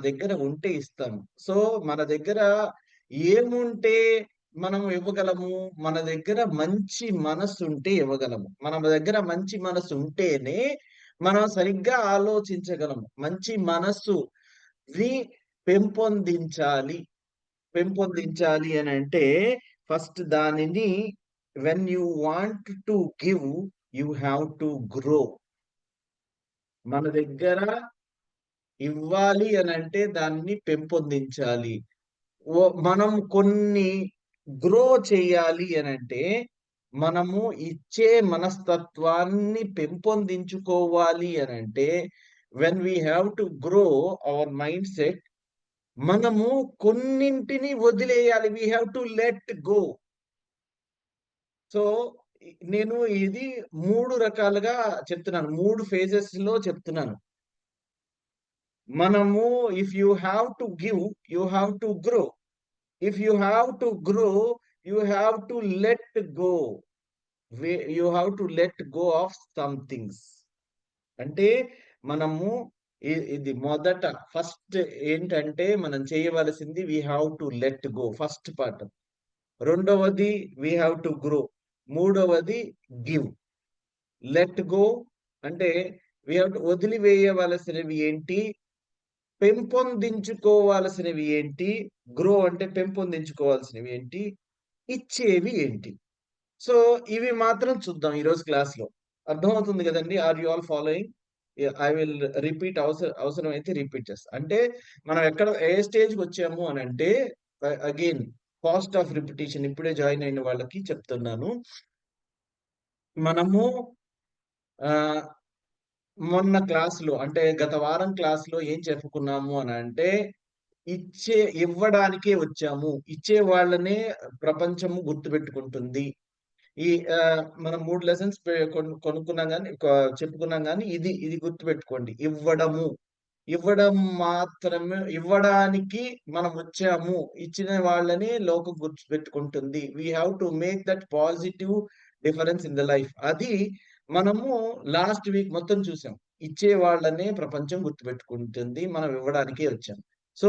దగ్గర ఉంటే ఇస్తాము. సో, మన దగ్గర ఏముంటే మనం ఇవ్వగలము? మన దగ్గర మంచి మనసుంటే ఇవ్వగలము. మన దగ్గర మంచి మనసు ఉంటేనే మనం సరిగ్గా ఆలోచించగలము. మంచి మనస్సుని పెంపొందించాలి. పెంపొందించాలి అనంటే ఫస్ట్ దానిని when you want to give you have to grow. మన దగ్గర ఇవ్వాలి అనంటే దాన్ని పెంపొందించాలి. మనం కొన్ని గ్రో చేయాలి అనంటే, మనము ఇచ్చే మనస్తత్వాన్ని పెంపొందించుకోవాలి అనంటే, when we have to grow our mind set, మనము కొన్నింటిని వదిలేయాలి. We have to let go. So, నేను ఇది 3 రకాలుగా చెప్తున్నాను. 3 ఫేజెస్‌లో చెప్తున్నాను. మనము if you have to give, you have to grow. If you have to grow, you have to let go. You have to let go of some things. అంటే మనము ఇది మొదట ఫస్ట్ ఏంటంటే మనం చేయవలసింది we have to let go first part. రెండవది we have to grow. మూడవది give. Let go అంటే వి హావ్ టు వదిలివేయవలసినవి ఏంటి? పెంపొందించుకోవాల్సినవి ఏంటి? గ్రో అంటే పెంపొందించుకోవాల్సినవి ఏంటి? ఇచ్చేవి ఏంటి? సో, ఇవి మాత్రం చూద్దాం ఈరోజు క్లాస్‌లో. అర్థమవుతుంది గదండీ! Are you all following? I will repeat అవసరమైతే రిపీట్ చేస్తా. అంటే మనం ఏ స్టేజ్‌కొచ్చాము అనంటే అగైన్ కాస్ట్ ఆఫ్ రిపిటీషన్ ఇప్పుడే జాయిన్ అయిన వాళ్ళకి చెప్తున్నాను. మనము ఆహ్, మొన్న క్లాస్‌లో అంటే గత వారం క్లాస్‌లో ఏం చెప్పుకున్నాము అనంటే ఇవ్వడానికే వచ్చాము. ఇచ్చే వాళ్ళనే ప్రపంచము గుర్తుపెట్టుకుంటుంది. ఈ మనం 3 లెసన్స్ కొనుక్కున్నాం గాని చెప్పుకున్నాం గాని ఇది గుర్తుపెట్టుకోండి. ఇవ్వడం మాత్రమే ఇవ్వడానికి మనం వచ్చాము. ఇచ్చిన వాళ్ళనే లోకం గుర్తుపెట్టుకుంటుంది. We have to make that positive difference in the life. అది మనము లాస్ట్ వీక్ మొత్తం చూసాం. ఇచ్చే వాళ్ళనే ప్రపంచం గుర్తుపెట్టుకుంటుంది. మనం ఇవ్వడానికే వచ్చాం. సో,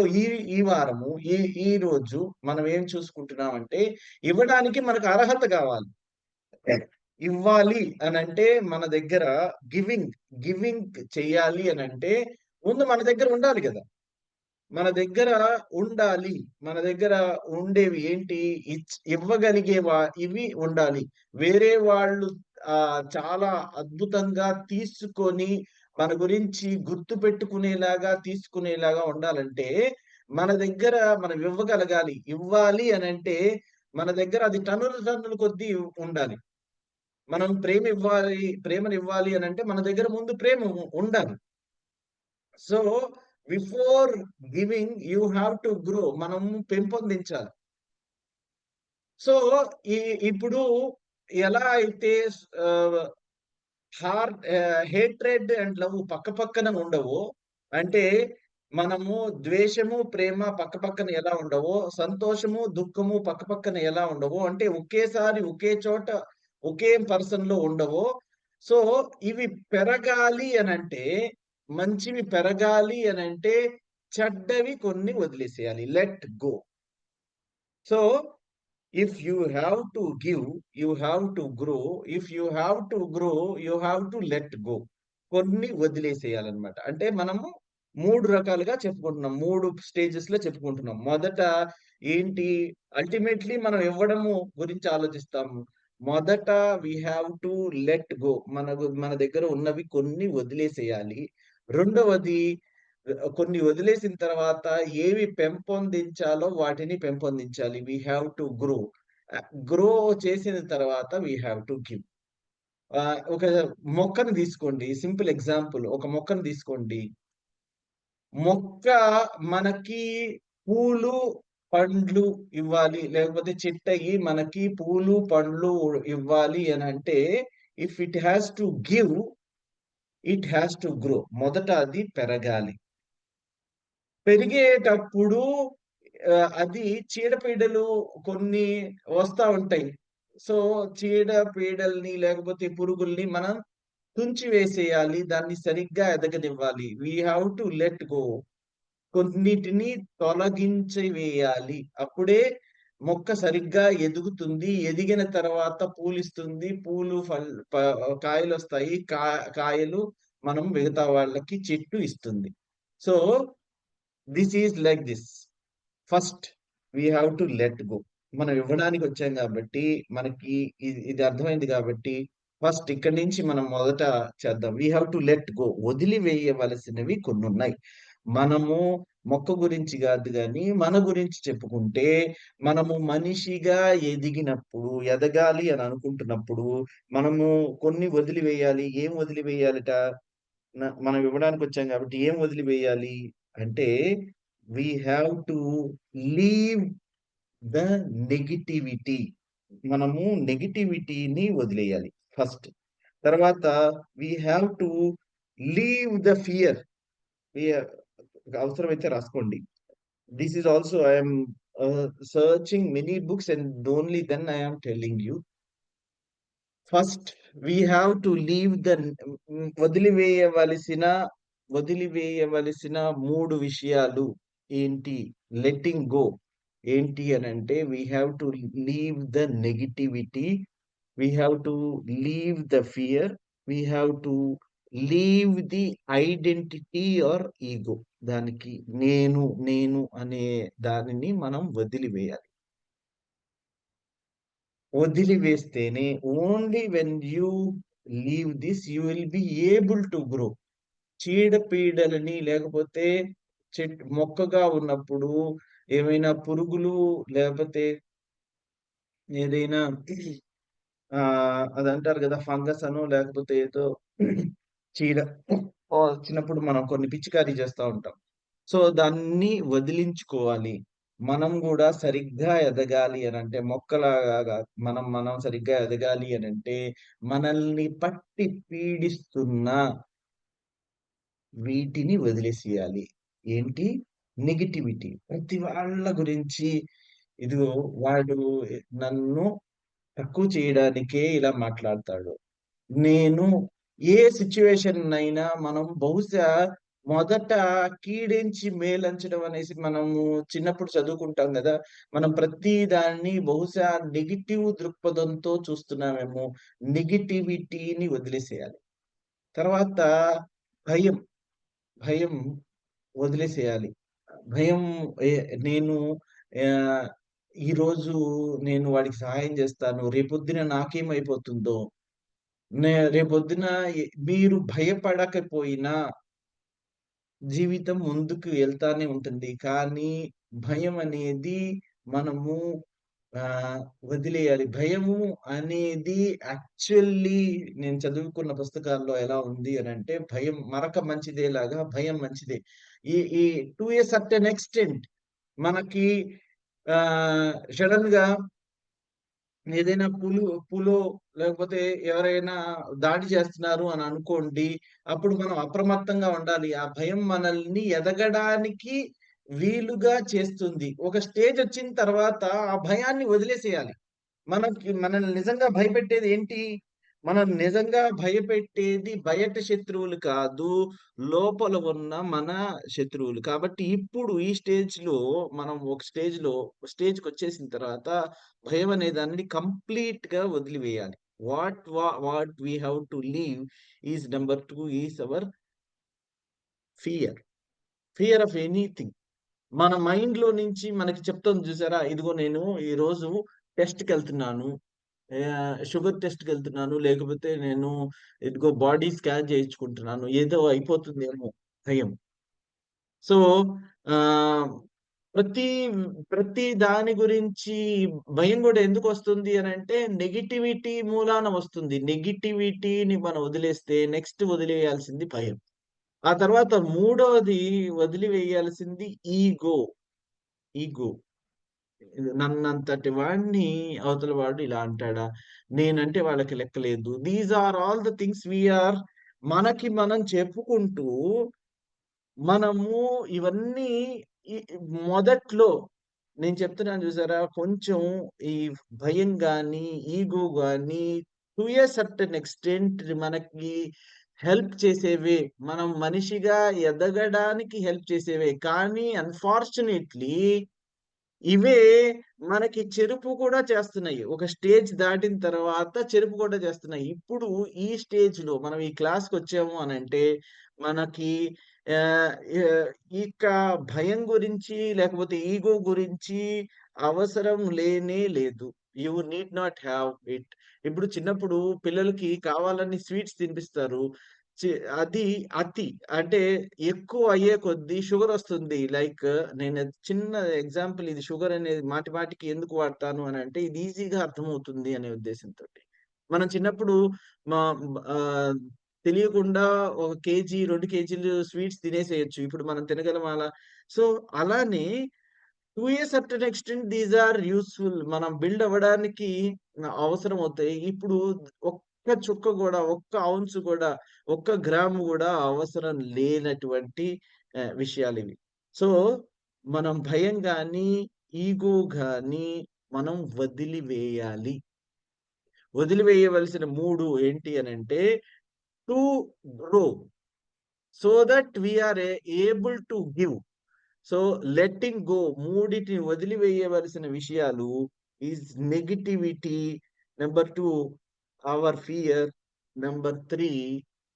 ఈ వారము ఈ రోజు మనం ఏం చూసుకుంటున్నామంటే ఇవ్వడానికి మనకు అర్హత గావాలి. ఇవ్వాలి అనంటే మన దగ్గర గివింగ్, గివింగ్ చెయ్యాలి అనంటే ముందు మన దగ్గర ఉండాలి గదా! మన దగ్గర ఉండాలి. మన దగ్గర ఉండేవి ఏంటి? ఇవి ఉండాలి. వేరే వాళ్ళు చాలా అద్భుతంగా తీసుకొని మన గురించి గుర్తుపెట్టుకునేలాగా, తీసుకునేలాగా ఉండాలంటే మన దగ్గర మనం ఇవ్వగలగాలి. ఇవ్వాలి అనంటే మన దగ్గర అది టన్నుల టన్నుల కొద్దీ ఉండాలి. మనం ప్రేమనివ్వాలి అనంటే మన దగ్గర ముందు ప్రేమ ఉండాలి. So, before giving you have to grow. మనం పెంపొందించాలి. సో, ఈ ఇప్పుడు ఎలా అయితే ఆహ్, హేట్రెడ్ అండ్ లవ్ పక్కపక్కన ఉండవో, అంటే మనము ద్వేషము, ప్రేమ పక్కపక్కన ఎలా ఉండవో, సంతోషము, దుఃఖము పక్కపక్కన ఎలా ఉండవో, అంటే ఒకేసారి ఒకే చోట ఒకే పర్సన్‌లో ఉండవో, సో, ఇవి పెరగాలి అనంటే, మంచివి పెరగాలి అనంటే, చెడ్డవి కొన్ని వదిలేసేయాలి. Let go. So if you have to give, you have to grow. If you have to grow, you have to let go. కొన్ని వదిలేసేయాలన్నమాట. అంటే మనము 3 రకాలుగా చెప్పుకుంటున్నాం. 3 స్టేజెస్‌లో చెప్పుకుంటున్నాం. మొదట ఏంటి? అల్టిమేట్‌లీ మనం ఇవ్వడము గురించి ఆలోచిస్తాము. మొదట we have to let go. మన దగ్గర ఉన్నవి కొన్ని వదిలేసేయాలి. రెండవది కొన్ని వదిలేసిన తర్వాత ఏవి పెంపొందించాలో వాటిని పెంపొందించాలి. We have to grow. Grow చేసిన తర్వాత వి హావ్ టు గివ్. ఒక మొక్కను తీసుకోండి. సింపుల్ ఎగ్జాంపుల్ ఒక మొక్కను తీసుకోండి. మొక్క మనకి పూలు, పండ్లు ఇవ్వాలి. లేకపోతే చెట్టయ్యి మనకి పూలు, పండ్లు ఇవ్వాలి అనంటే if it has to give, it has to grow. మొదట అది పెరగాలి. పెరిగేటప్పుడు అది చీడపీడలు కొన్ని వస్తా ఉంటాయి. సో, చీడపీడల్ని లేకపోతే పురుగుల్ని మనం తుంచివేసేయాలి. దాన్ని సరిగ్గా ఎదగనివ్వాలి. We have to let go. కొన్నిటిని తొలగించి వేయాలి. అప్పుడే మొక్క సరిగ్గా ఎదుగుతుంది. ఎదిగిన తర్వాత పూలిస్తుంది. పూలు కాయలొస్తాయి. కాయలు మనం మిగతా వాళ్ళకి చెట్టు ఇస్తుంది. So, this is like this. First we have to let go. మనం ఇవ్వడానికి వచ్చాం కాబట్టి, మనకి ఇది అర్థమైంది కాబట్టి, ఫస్ట్ ఇక్కడి నుంచి మనం మొదట చేద్దాం. We have to let go. వదిలివేయవలసినవి కొన్నున్నాయి. మనము మొక్క గురించి కాదు గాని, మన గురించి చెప్పుకుంటే, మనము మనిషిగా ఎదిగినప్పుడు, ఎదగాలి అని అనుకుంటున్నప్పుడు, మనము కొన్ని వదిలివేయాలి. ఏం వదిలివేయాలట? మనం ఇవ్వడానికి వచ్చాం కాబట్టి ఏం వదిలివేయాలి అంటే, we have to leave the negativity. మనము నెగటివిటీని వదిలేయాలి ఫస్ట్. తర్వాత we have to leave the fear. అవసరమైతే రాసుకోండి. This is also I'm searching many books and only then I am telling you. First we have to leave the వదిలివేయవలసిన వదిలివేయవలసిన 3 విషయాలు ఏంటి? Letting go. ఏంటి అనంటే we have to leave the negativity, we have to leave the fear, we have to leave the identity are ego. దానికి నేను అనే దానిని మనం వదిలివేయాలి. వదిలివేస్తేనే only when you leave this you will be able to grow. చీడపీడలని లేకపోతే మొక్కగా ఉన్నప్పుడు ఏమైనా పురుగులు లేకపోతే ఏదైనా అదంటారు కదా ఫంగస్ అనో లేకపోతే ఏదో చీడ వచ్చినప్పుడు మనం కొన్ని పిచికారీ చేస్తా ఉంటాం. సో దాన్ని వదిలించుకోవాలి. మనం గూడా సరిగ్గా ఎదగాలి అనంటే మొక్కలాగా మనం సరిగ్గా ఎదగాలి అనంటే మనల్ని పట్టి పీడిస్తున్న వీటిని వదిలేసేయాలి. ఏంటి? నెగటివిటీ. ప్రతి వాళ్ళ గురించి ఇదిగో వాడు నన్ను తక్కువ చేయడానికే ఇలా మాట్లాడతాడు. నేను ఏ సిట్యుయేషన్నయినా మనం బహుశా మొదట కీడెంచి మేలంచడం అనేసి మనము చిన్నప్పుడు చదువుకుంటాం గదా! మనం ప్రతి దాన్ని బహుశా నెగెటివ్ దృక్పథంతో చూస్తున్నామేమో. నెగటివిటీని వదిలేసేయాలి. తర్వాత భయం. భయం వదిలేసేయాలి. భయం ఎ నేను ఆహ్, ఈరోజు నేను వాడికి సహాయం జేస్తాను. రేపొద్దున నాకేమైపోతుందో? రేపొద్దున మీరు భయపడకపోయినా జీవితం ముందుకు వెళ్తానే ఉంటుంది. కానీ భయం అనేది మనము ఆహ్, వదిలేయాలి. భయము అనేది యాక్చువల్లీ నేను చదువుకున్న పుస్తకాల్లో ఎలా ఉంది అనంటే, భయం మరక మంచిదేలాగా భయం మంచిదే. ఈ టు ఎ సర్టెన్ ఎక్స్‌టెంట్ మనకి సడెన్‌గా ఏదైనా పులో లేకపోతే ఎవరైనా దాడి చేస్తున్నారు అని అనుకోండి. అప్పుడు మనం అప్రమత్తంగా ఉండాలి. ఆ భయం మనల్ని ఎదగడానికి వీలుగా చేస్తుంది. ఒక స్టేజొచ్చిన తర్వాత ఆ భయాన్ని వదిలేసేయాలి. మనల్ని నిజంగా భయపెట్టేది ఏంటి? మనం నిజంగా భయపెట్టేది బయట శత్రువులు కాదు. లోపల ఉన్న మన శత్రువులు. కాబట్టి ఇప్పుడు ఈ స్టేజ్‌లో మనం ఒక స్టేజ్‌కొచ్చేసిన తర్వాత భయం అనే దాన్ని కంప్లీట్‌గా వదిలివేయాలి. What we have to leave is number 2 is our fear. Fear of anything. మన మైండ్‌లో నుంచి మనకి చెప్తుంది చూసారా? ఇదిగో నేను ఈరోజు టెస్ట్‌కెళ్తున్నాను. షుగర్ టెస్ట్‌కెళ్తున్నాను. లేకపోతే నేను ఇదిగో బాడీ స్కాన్ చేయించుకుంటున్నాను. ఏదో అయిపోతుందేమో భయం. సో, ఆహ్, ప్రతి ప్రతి దాని గురించి భయం గూడా ఎందుకొస్తుంది అనంటే నెగటివిటీ మూలాన వస్తుంది. నెగటివిటీని మనం వదిలేస్తే నెక్స్ట్ వదిలేయాల్సింది భయం. ఆ తర్వాత మూడోది వదిలివేయాల్సింది ఈగో. ఈగో. నన్నంతటి వాడిని అవతల వాడు ఇలా అంటాడా? నేనంటే వాళ్ళకి లెక్కలేదు. These are all the things మనకి మనం చెప్పుకుంటూ మనము ఇవన్నీ ఈ మొదట్లో నేను చెప్తున్నాను చూసారా? కొంచెం ఈ భయం గాని, ఈగో గాని టు ఎ సర్టెన్ ఎక్స్‌టెంట్ మనకి హెల్ప్ చేసేవే. మనం మనిషిగా ఎదగడానికి హెల్ప్ చేసేవే. కానీ అన్‌ఫార్చునేట్‌లీ ఇవే మనకి చెరుపు కూడా చేస్తున్నాయి. ఒక స్టేజ్ దాటిన తర్వాత చెరుపు కూడా చేస్తున్నాయి. ఇప్పుడు ఈ స్టేజ్‌లో మనం ఈ క్లాస్‌కొచ్చాము అనంటే మనకి ఆహ్, ఇక భయం గురించి లేకపోతే ఈగో గురించి అవసరం లేనే లేదు. You need not have it. ఇప్పుడు చిన్నప్పుడు పిల్లలకి కావాలని స్వీట్స్ తినిపిస్తారు. చి అది అతి. అంటే ఎక్కువ అయ్యే కొద్దీ షుగరొస్తుంది. లైక్ నేను చిన్న ఎగ్జాంపుల్ ఇది షుగర్ అనేది మాటి మాటికి ఎందుకు వాడతాను అనంటే, ఇది ఈజీగా అర్థమవుతుంది అనే ఉద్దేశంతోటి. మనం చిన్నప్పుడు మా ఆహ్, తెలియకుండా ఒక కేజీ, 2 కేజీలు స్వీట్స్ తినేసేయొచ్చు. ఇప్పుడు మనం తినగలమా అలా? సో, అలానే to a certain extent these are useful. మనం బిల్డ్ అవ్వడానికి అవసరమవుతాయి. ఇప్పుడు ఒక్క చుక్క గూడా, ఒక్క ఔన్స్ గూడా, ఒక్క గ్రాము గూడా అవసరం లేనటువంటి విషయాలివి. సో, మనం భయం గాని, ఈగో గాని మనం వదిలివేయాలి. వదిలివేయవలసిన 3 ఏంటి అనంటే to grow so that we are able to give. So, letting go మూడిటిని వదిలివేయవలసిన విషయాలు is negativity. Number 2 our fear. Number 3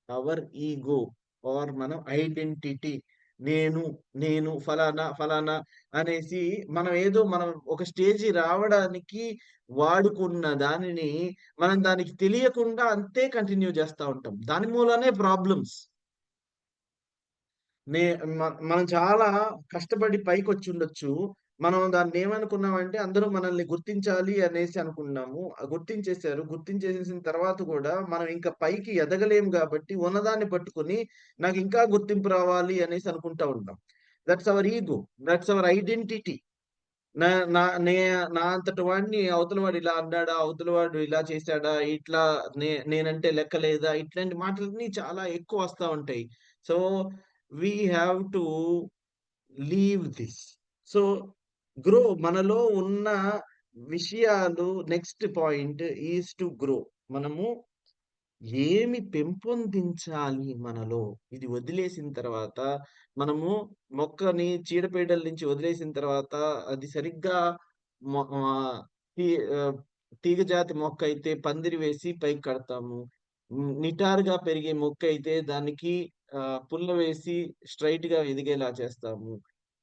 our ego or మనం ఐడెంటిటీ. నేను, నేను ఫలానా, ఫలానా అనేసి మనం ఒక స్టేజ్‌కి రావడానికి వాడుకున్న దానిని మనం దానికి తెలియకుండా అంతే కంటిన్యూ చేస్తా ఉంటాం. దాని మూలనే ప్రాబ్లమ్స్. నే మనం చాలా కష్టపడి పైకొచ్చుండొచ్చు. మనం దాన్నేమనుకున్నామంటే అందరూ మనల్ని గుర్తించాలి అనేసి అనుకున్నాము. గుర్తించేసారు. గుర్తించేసేసిన తర్వాత గూడా మనం ఇంకా పైకి ఎదగలేము గాబట్టి ఉన్నదాన్ని పట్టుకొని నాకింకా గుర్తింపు రావాలి అనేసి అనుకుంటా ఉంటాం. That's our ego. That's our identity. నా నా నే నా అంతటి వాడిని అవతల వాడు ఇలా అన్నాడా? అవతల వాడు ఇలా చేసాడా? ఇట్లా నేనంటే లెక్క లేదా? ఇట్లాంటి మాటలన్నీ చాలా ఎక్కువ వస్తా ఉంటాయి. So, we have to leave this. So, మనలో ఉన్న విషయాలు next point is to grow. మనము ఏమి పెంపొందించాలి మనలో? ఇది వదిలేసిన తర్వాత మనము మొక్కని చీడపీడల నుంచి వదిలేసిన తర్వాత అది సరిగ్గా మొ ఆహ్, తీ ఆహ్, తీగజాతి మొక్కయితే పందిరి వేసి పైకి కడతాము. నిటారుగా పెరిగే మొక్కయితే దానికి పుల్ల వేసి స్ట్రెయిట్‌గా ఎదిగేలా చేస్తాము.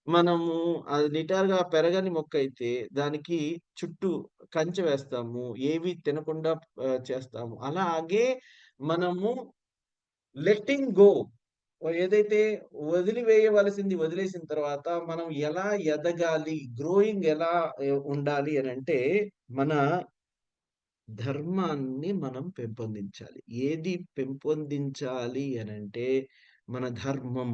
మనము అది నిటారుగా పెరగని మొక్కయితే దానికి చుట్టూ కంచె వేస్తాము. ఏవి తినకుండా చేస్తాము. అలాగే మనము లెట్టింగ్ గో ఏదైతే వదిలివేయవలసింది వదిలేసిన తర్వాత మనం ఎలా ఎదగాలి? గ్రోయింగ్ ఎలా ఉండాలి అనంటే మన ధర్మాన్ని మనం పెంపొందించాలి. ఏది పెంపొందించాలి అనంటే మన ధర్మం.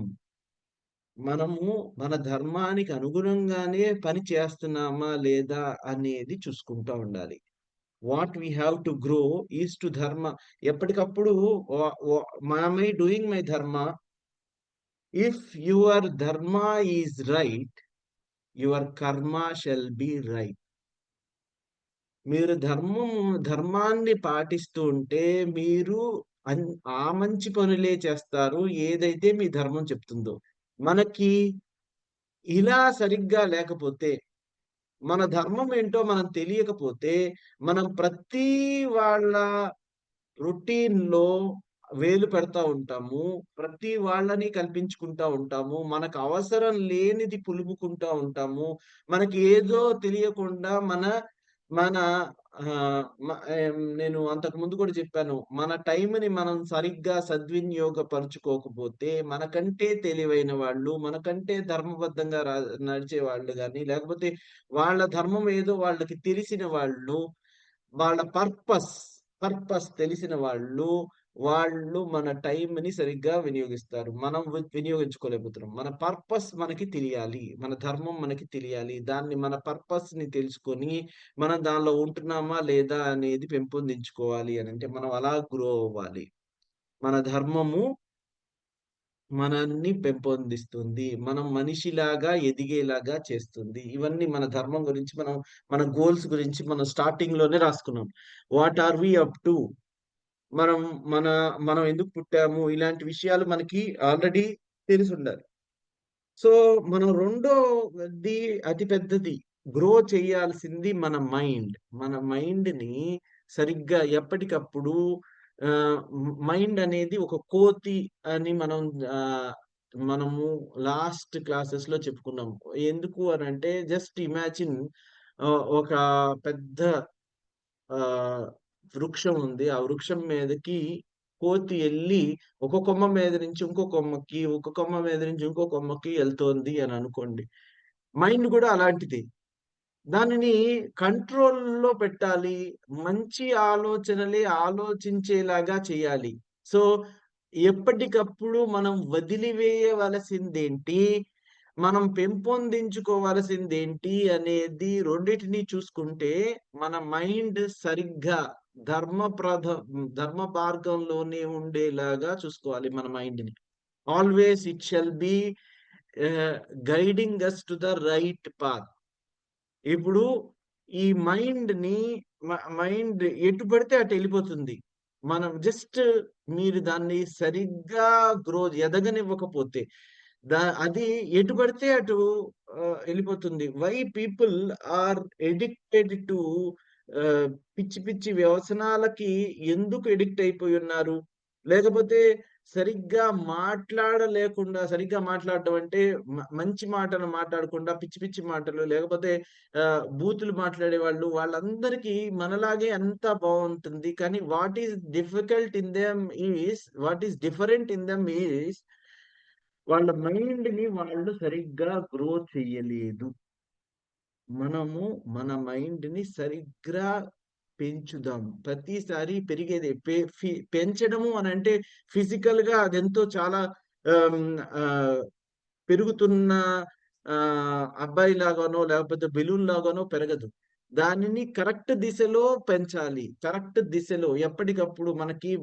మనము మన ధర్మానికి అనుగుణంగానే పని చేస్తున్నామా లేదా అనేది చూసుకుంటా ఉండాలి. What we have to grow is to dharma. ఎప్పటికప్పుడు వ వ am I doing my dharma? If your dharma is right, your karma shall be right. మీరు ధర్మాన్ని పాటిస్తూ ఉంటే మీరు అన్ ఆ మంచి పనులే చేస్తారు. ఏదైతే మీ ధర్మం చెప్తుందో. మనకి ఇలా సరిగ్గా లేకపోతే మన ధర్మం ఏంటో మనం తెలియకపోతే, మనం ప్రతి వాళ్ళ రొటీన్‌లో వేలు పెడతా ఉంటాము. ప్రతి వాళ్ళని కల్పించుకుంటా ఉంటాము. మనకు అవసరం లేనిది పులుముకుంటా ఉంటాము. మనకి ఏదో తెలియకుండా మన మన నేను అంతకు ముందు కూడా చెప్పాను. మన టైంని మనం సరిగ్గా సద్వినియోగపరుచుకోకపోతే, మనకంటే తెలివైన వాళ్ళు, మనకంటే ధర్మబద్ధంగా నడిచే వాళ్ళు గాని, లేకపోతే వాళ్ళ ధర్మం ఏదో వాళ్ళకి తెలిసిన వాళ్ళు వాళ్ళ పర్పస్ తెలిసిన వాళ్ళు, వాళ్ళు మన టైమ్‌ని సరిగ్గా వినియోగిస్తారు. మనం వినియోగించుకోలేకపోతున్నాం. మన పర్పస్ మనకి తెలియాలి. మన ధర్మం మనకి తెలియాలి. దాన్ని మన పర్పస్‌ని తెలుసుకొని, మనం దానిలో ఉంటున్నామా లేదా అనేది పెంపొందించుకోవాలి అనంటే, మనం అలా గ్రో అవ్వాలి. మన ధర్మము మనల్ని పెంపొందిస్తుంది. మనం మనిషిలాగా ఎదిగేలాగా చేస్తుంది. ఇవన్నీ మన ధర్మం గురించి మన గోల్స్ గురించి మనం స్టార్టింగ్‌లోనే రాసుకున్నాం. What are we up to? మనం మన మనం ఎందుకు పుట్టాము? ఇలాంటి విషయాలు మనకి ఆల్రెడీ తెలిసుండాలి. సో, మనం రెండోది అతి పెద్దది గ్రో చేయాల్సింది మన మైండ్. మన మైండ్‌ని సరిగ్గా ఎప్పటికప్పుడు మైండ్ అనేది ఒక కోతి అని ఆహ్, మనము లాస్ట్ క్లాసెస్‌లో చెప్పుకున్నాం. ఎందుకు అనంటే జస్ట్ ఇమాజిన్ ఒక పెద్ద ఆహ్, వృక్షం ఉంది. ఆ వృక్షం మీదకి కోతి ఎళ్లి ఒక కొమ్మ మీద నుంచి ఇంకో కొమ్మకి, ఒక కొమ్మ మీద నుంచి ఇంకో కొమ్మకి ఎళ్తోంది అని అనుకోండి. మైండ్ గూడా అలాంటిదే. దానిని కంట్రోల్‌లో పెట్టాలి. మంచి ఆలోచనలే ఆలోచించేలాగా చేయాలి. సో, ఎప్పటికప్పుడు మనం వదిలివేయవలసిందేంటి, మనం పెంపొందించుకోవాల్సిందేంటి అనేది రెండిటిని చూసుకుంటే, మన మైండ్ సరిగ్గా ధర్మ మార్గంలోనే ఉండేలాగా చూసుకోవాలి మన మైండ్‌ని. Always it shall be ah, guiding us to the right path. ఇప్పుడు ఈ మైండ్‌ని మైండ్ ఎటు పడితే అటు ఎళ్ళిపోతుంది. మనం జస్ట్ మీరు దాన్ని సరిగ్గా ఎదగనివ్వకపోతే, అది ఎటు పడితే అటు ఎళ్ళిపోతుంది. Why people are addicted to పిచ్చి పిచ్చి వ్యసనాలకి ఎందుకు అడిక్ట్ అయిపోయున్నారు? లేకపోతే సరిగ్గా మాట్లాడడం అంటే మంచి మాటలు మాట్లాడకుండా పిచ్చి పిచ్చి మాటలు లేకపోతే బూతులు మాట్లాడేవాళ్ళు వాళ్ళందరికీ మనలాగే అంతా బావుంటుంది. కానీ what is different in them is వాళ్ళ మైండ్‌ని వాళ్ళు సరిగ్గా గ్రో చెయ్యలేదు. మనము మన మైండ్‌ని సరిగ్గా పెంచుదాం. ప్రతిసారి పెరిగేదే. పెంచడము అనంటే ఫిజికల్‌గా అదెంతో చాలా ఆహ్, హ్మ్, ఆహ్, పెరుగుతున్న అబ్బాయిలాగానో, లేకపోతే బెలూన్‌లాగానో పెరగదు. దానిని కరెక్ట్ దిశలో పెంచాలి. కరెక్ట్ దిశలో ఎప్పటికప్పుడు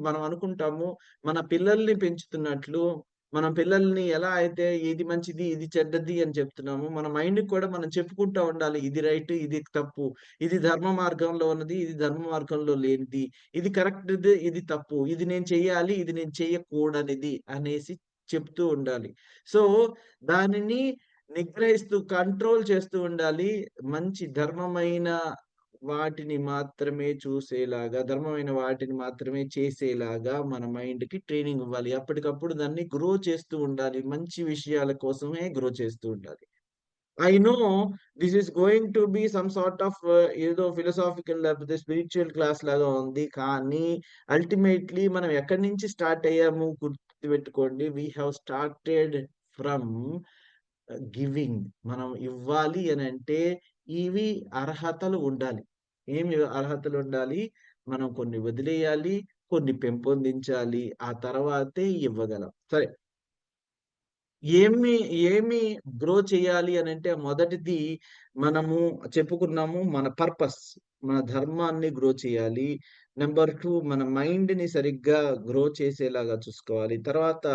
మనం అనుకుంటాము, మన పిల్లల్ని పెంచుతున్నట్లు, మనం పిల్లల్ని ఎలా అయితే ఇది మంచిది, ఇది చెడ్డది అని చెప్తున్నామో, మన మైండ్‌కి కూడా మనం చెప్పుకుంటా ఉండాలి. ఇది రైట్, ఇది తప్పు. ఇది ధర్మ మార్గంలో ఉన్నది, ఇది ధర్మ మార్గంలో లేనిది. ఇది కరెక్ట్‌ది, ఇది తప్పు. ఇది నేను చెయ్యాలి, ఇది నేను చెయ్యకూడనిది అనేసి చెప్తూ ఉండాలి. సో, దానిని నిగ్రహిస్తూ కంట్రోల్ చేస్తూ ఉండాలి. మంచి ధర్మమైన వాటిని మాత్రమే చేసేలాగా మన మైండ్‌కి ట్రైనింగ్ ఇవ్వాలి. అప్పటికప్పుడు దాన్ని గ్రో చేస్తూ ఉండాలి. మంచి విషయాల కోసమే గ్రో చేస్తూ ఉండాలి. I know this is going to be some sort of ఏదో ఫిలాసాఫికల్ లేకపోతే స్పిరిచ్యువల్ క్లాస్ లాగా ఉంది. కానీ అల్టిమేట్‌లీ మనం ఎక్కడి నుంచి స్టార్ట్ అయ్యాము గుర్తుపెట్టుకోండి. We have started from giving. మనం ఇవ్వాలి అనంటే ఇవి అర్హతలు ఉండాలి. ఏమి అర్హతలుండాలి? మనం కొన్ని వదిలేయాలి, కొన్ని పెంపొందించాలి. ఆ తర్వాతే ఇవ్వగలం. సరే. ఏమి, ఏమి గ్రో చేయాలి అనంటే మొదటిది మనము చెప్పుకున్నాము మన పర్పస్. మన ధర్మాన్ని గ్రో చేయాలి. నంబర్ 2 మన మైండ్‌ని సరిగ్గా గ్రో చేసేలాగా చూసుకోవాలి. తర్వాత